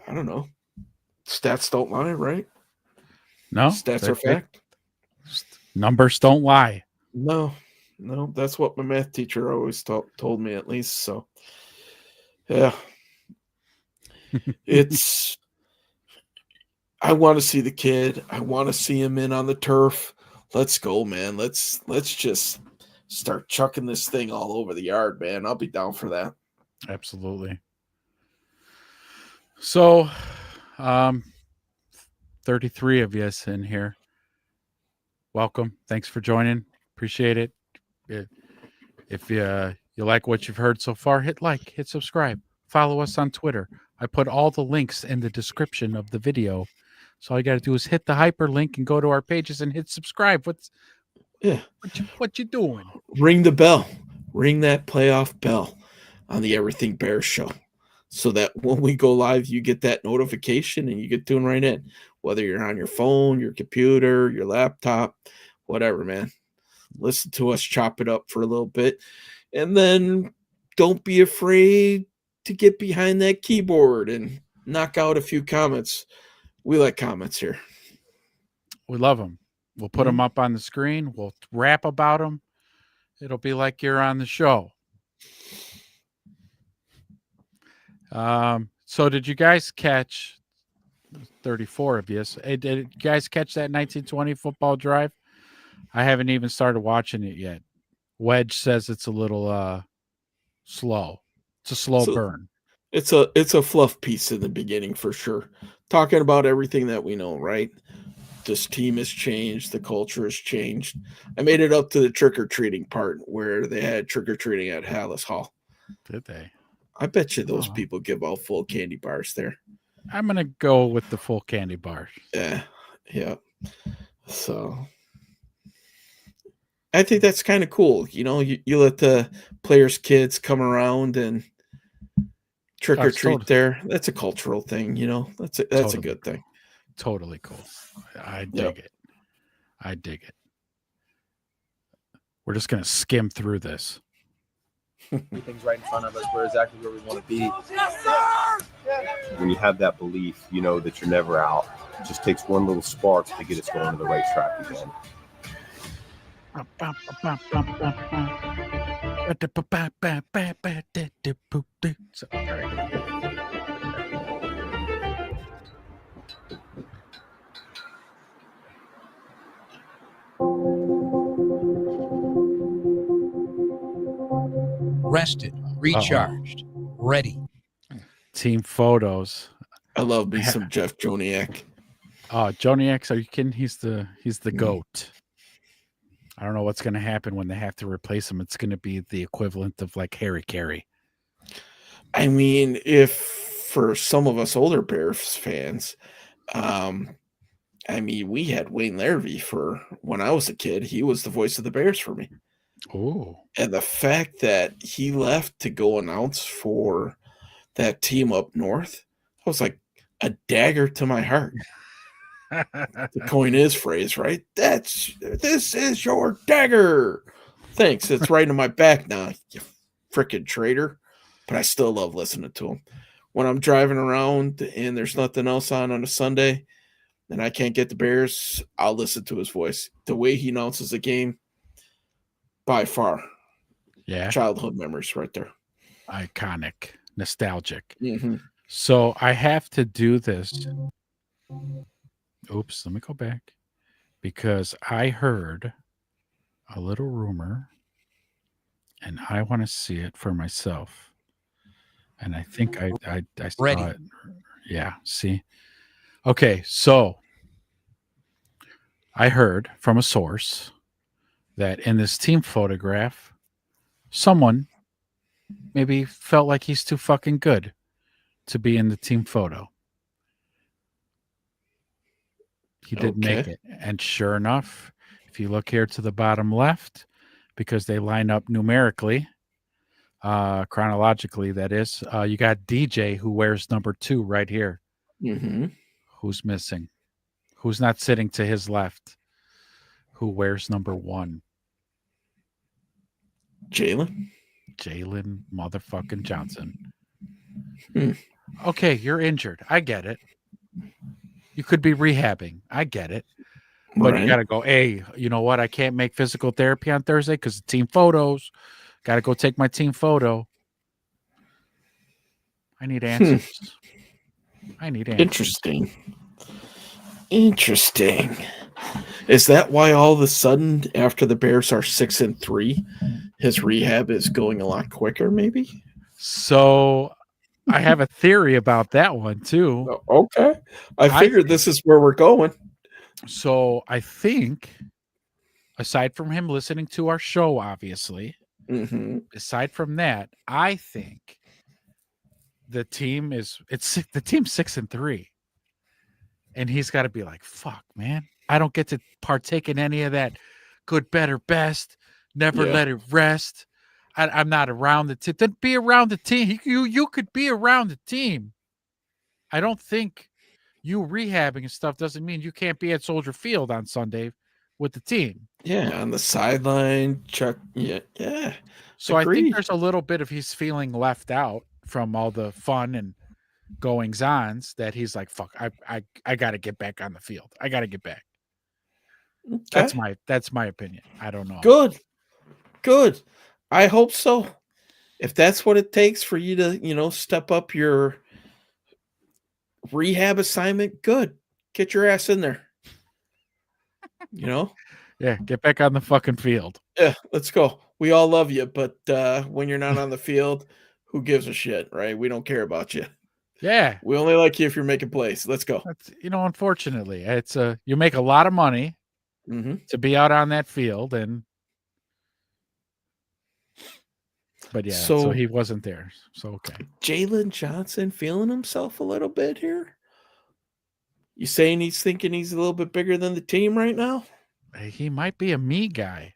I don't know. Stats don't lie, right? No, Stats are they fact. numbers don't lie. No, that's what my math teacher always told me, at least. So, yeah, it's. I want to see the kid. I want to see him in on the turf. Let's go, man. Let's just start chucking this thing all over the yard, man. I'll be down for that. Absolutely. So, 33 of you in here. Welcome. Thanks for joining. Appreciate it. If you like what you've heard so far, hit like, hit subscribe, follow us on Twitter. I put all the links in the description of the video. So all you got to do is hit the hyperlink and go to our pages and hit subscribe. Yeah. What you doing? Ring the bell. Ring that playoff bell on the Everything Bears show, so that when we go live, you get that notification and you get tuned right in. Whether you're on your phone, your computer, your laptop, whatever, man. Listen to us chop it up for a little bit. And then don't be afraid to get behind that keyboard and knock out a few comments. We like comments here. We love them. We'll put them up on the screen. We'll rap about them. It'll be like you're on the show. So did you guys catch 34 of you? Did you guys catch that 1920 football drive? I haven't even started watching it yet. Wedge says it's a little slow. It's a slow burn. It's a fluff piece in the beginning for sure. Talking about everything that we know, right? This team has changed. The culture has changed. I made it up to the trick-or-treating part where they had trick-or-treating at Hallis Hall. Did they? I bet you those people give out full candy bars there. I'm going to go with the full candy bars. Yeah. So I think that's kind of cool. You let the players' kids come around and trick-or-treat there. That's a cultural thing, That's a good thing. Totally cool. I dig it. I dig it. We're just going to skim through this. Everything's right in front of us. We're exactly where we want to be. Yes, sir! When you have that belief, you know that you're never out. It just takes one little spark to get us going to the right track again. Rested, recharged, ready. Team photos. I love me some Jeff Joniak. Oh, Joniak, are you kidding? He's the GOAT. I don't know what's going to happen when they have to replace him. It's going to be the equivalent of like Harry Carey. I mean, if for some of us older Bears fans, I mean, we had Wayne Larrivee for when I was a kid. He was the voice of the Bears for me. Oh, And the fact that he left to go announce for that team up north, I was like a dagger to my heart. To coin his phrase, right? This is your dagger. Thanks. It's right in my back now, you freaking traitor. But I still love listening to him. When I'm driving around and there's nothing else on a Sunday and I can't get the Bears, I'll listen to his voice. The way he announces the game, by far, yeah, childhood memories right there. iconic, nostalgic. Mm-hmm. So I have to do this. Oops, let me go back because I heard a little rumor and I want to see it for myself. And I think I saw Ready. it. Yeah, see? Okay, so I heard from a source that in this team photograph, someone maybe felt like he's too fucking good to be in the team photo. He didn't make Okay. it. And sure enough, if you look here to the bottom left, because they line up numerically, chronologically, that is, you got DJ who wears number 2 right here. Mm-hmm. Who's missing? Who's not sitting to his left? Who wears number 1? Jalen motherfucking Johnson. Hmm. Okay, you're injured. I get it. You could be rehabbing. I get it. But Right. you got to go, hey, you know what? I can't make physical therapy on Thursday because the team photos. Got to go take my team photo. I need answers. I need answers. Interesting. Is that why all of a sudden, after the Bears are 6-3, his rehab is going a lot quicker? Maybe. So I have a theory about that one too. Okay, I figured this is where we're going. So I think, aside from him listening to our show, obviously, aside from that, I think the team is the team's 6-3, and he's got to be like, "Fuck, man, I don't get to partake in any of that good, better, best. Never let it rest. I'm not around the team. Then be around the team. You could be around the team. I don't think you rehabbing and stuff doesn't mean you can't be at Soldier Field on Sunday with the team. Yeah, on the sideline, Chuck. Yeah. So I think Agreed. there's a little bit of he's feeling left out from all the fun and goings ons that he's like, fuck, I got to get back on the field. I got to get back. Okay. That's my opinion. I don't know. Good. I hope so. If that's what it takes for you to, step up your rehab assignment, good. Get your ass in there. Yeah, get back on the fucking field. Yeah, let's go. We all love you, but when you're not on the field, who gives a shit, right? We don't care about you. Yeah. We only like you if you're making plays. Let's go. That's, unfortunately, it's you make a lot of money to be out on that field, but yeah, so he wasn't there. So okay. Jalen Johnson feeling himself a little bit here. You saying he's thinking he's a little bit bigger than the team right now? He might be a me guy.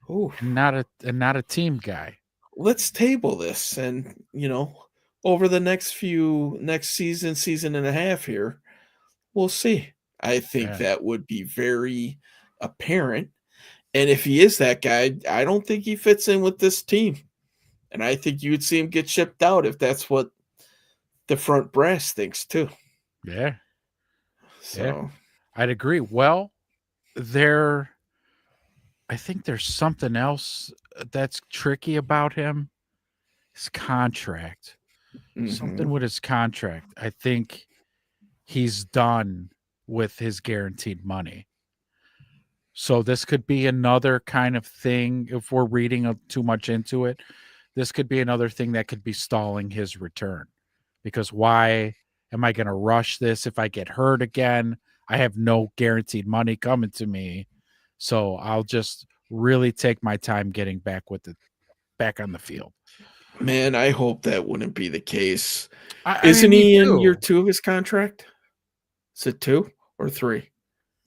Oh, not a team guy. Let's table this, and over the next season and a half here, we'll see. I think that would be very apparent. And if he is that guy, I don't think he fits in with this team. And I think you would see him get shipped out if that's what the front brass thinks too. Yeah. So yeah. I'd agree. Well, I think there's something else that's tricky about him. His contract. Something with his contract. I think he's done with his guaranteed money. So this could be another kind of thing. If we're reading too much into it, this could be another thing that could be stalling his return. Because why am I going to rush this if I get hurt again? I have no guaranteed money coming to me. So I'll just really take my time getting back on the field. Man, I hope that wouldn't be the case. I Isn't mean, me he in year too. 2 of his contract? Is it 2 or 3?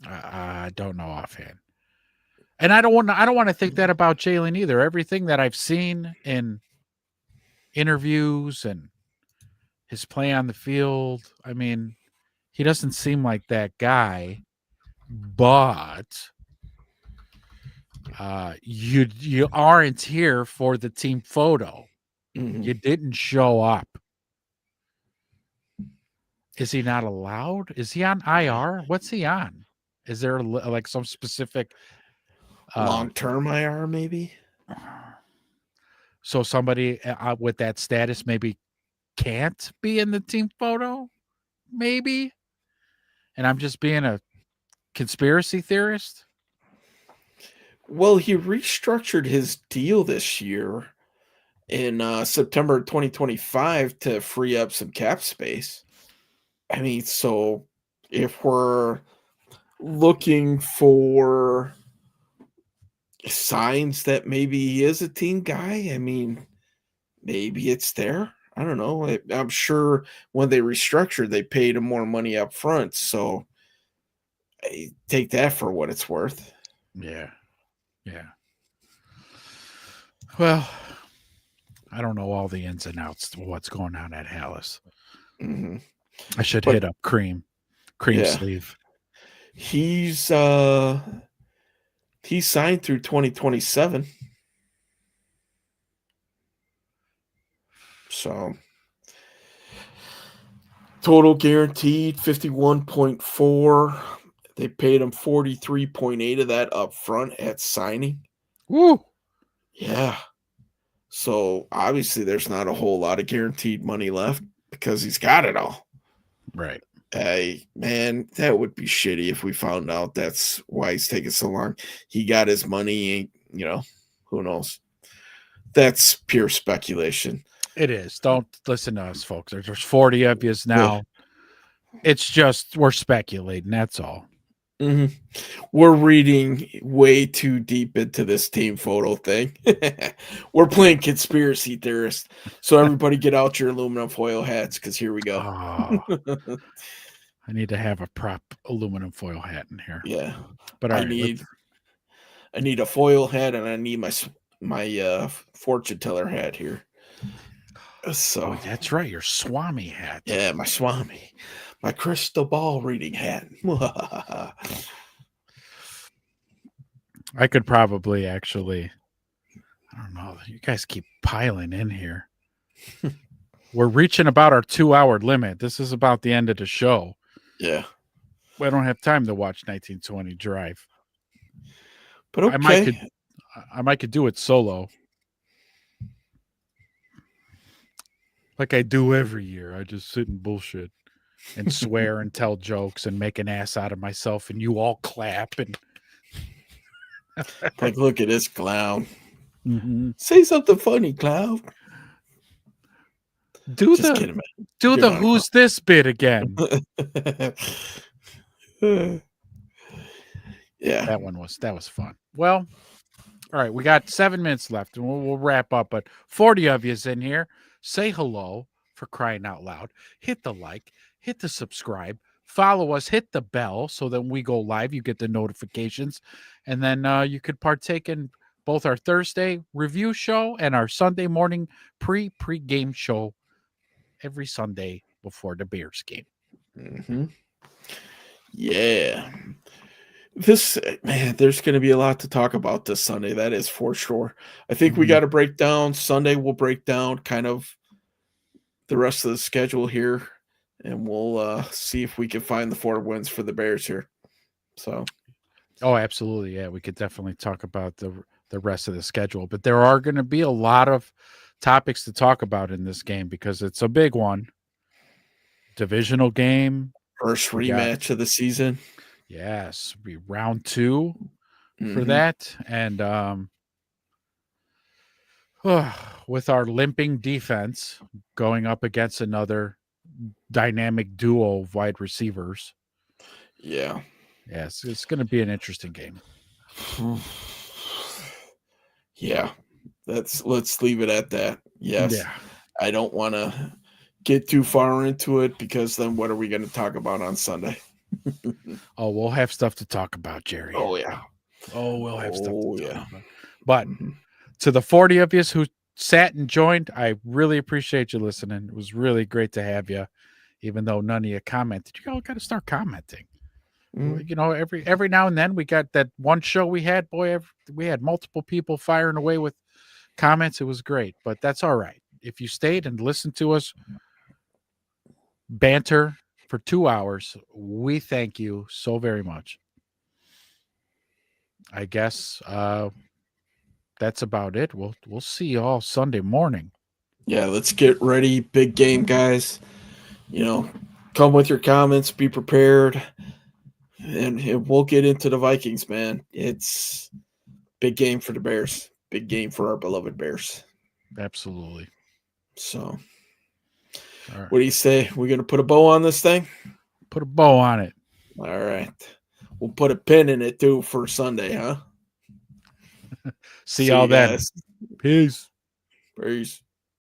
I don't know offhand. And I don't want to think that about Jalen either. Everything that I've seen in interviews and his play on the field, I mean, he doesn't seem like that guy, but you aren't here for the team photo. Mhm. You didn't show up. Is he not allowed? Is he on IR? What's he on? Is there like some specific Long-term IR, maybe? so somebody with that status maybe can't be in the team photo? Maybe. And I'm just being a conspiracy theorist. Well, he restructured his deal this year in September 2025 to free up some cap space. I mean, so if we're looking for signs that maybe he is a team guy, I mean, maybe it's there. I don't know. I'm sure when they restructured, they paid him more money up front. So I take that for what it's worth. Yeah. Yeah. Well, I don't know all the ins and outs of what's going on at Hallis. Hmm. I should But- hit up Cream Yeah. Sleeve. He's signed through 2027. So total guaranteed 51.4. They paid him 43.8 of that up front at signing. Woo! Yeah. So obviously there's not a whole lot of guaranteed money left because he's got it all. Right. Hey, man, that would be shitty if we found out that's why he's taking so long. He got his money, who knows? That's pure speculation. It is. Don't listen to us, folks. There's 40 of you now. It's just we're speculating. That's all. Mm-hmm. We're reading way too deep into this team photo thing. We're playing conspiracy theorists. So everybody get out your aluminum foil hats because here we go. Oh, I need to have a prop aluminum foil hat in here. Yeah. But I need a foil hat and I need my fortune teller hat here. So that's right, your Swami hat. Yeah, my Swami. My crystal ball reading hat. I could probably actually, I don't know. You guys keep piling in here. We're reaching about our 2-hour limit. This is about the end of the show. Yeah. We don't have time to watch 1920 Drive. But okay. I might could do it solo. Like I do every year. I just sit and bullshit and swear and tell jokes and make an ass out of myself and you all clap and like, look at this clown. Mm-hmm. Say something funny, clown. Do the who's this bit again. Yeah. That was fun. Well, all right, we got 7 minutes left and we'll wrap up, but 40 of you is in here. Say hello, for crying out loud. Hit the like, hit the subscribe, follow us, hit the bell so that when we go live, you get the notifications. And then you could partake in both our Thursday review show and our Sunday morning pre-game show every Sunday before the Bears game. Mm-hmm. Yeah. There's going to be a lot to talk about this Sunday. That is for sure. I think we got to break down Sunday. We'll break down kind of the rest of the schedule here, and we'll see if we can find the 4 wins for the Bears here. So, oh, absolutely, yeah, we could definitely talk about the rest of the schedule, but there are going to be a lot of topics to talk about in this game because it's a big one. Divisional game, first rematch of the season. Yes, be round 2 for that, and with our limping defense going up against another dynamic duo of wide receivers. Yeah. Yes, it's going to be an interesting game. Yeah. let's leave it at that. Yes. Yeah. I don't want to get too far into it because then what are we going to talk about on Sunday? Oh, we'll have stuff to talk about, Jerry. Oh yeah. Oh, we'll have stuff to talk yeah. about. But to the 40 of you who sat and joined, I really appreciate you listening. It was really great to have you, even though none of you commented. You all got to start commenting. You know, every now and then we got that one show we had. Boy, we had multiple people firing away with comments. It was great, but that's all right. If you stayed and listened to us banter for 2 hours, we thank you so very much. I guess that's about it. We'll see you all Sunday morning. Yeah, let's get ready. Big game, guys. You know, come with your comments, be prepared. And we'll get into the Vikings, man. It's big game for the Bears. Big game for our beloved Bears. Absolutely. So, right. What do you say? We're going to put a bow on this thing? Put a bow on it. All right. We'll put a pin in it, too, for Sunday, huh? See y'all then. Guys. Peace. Peace.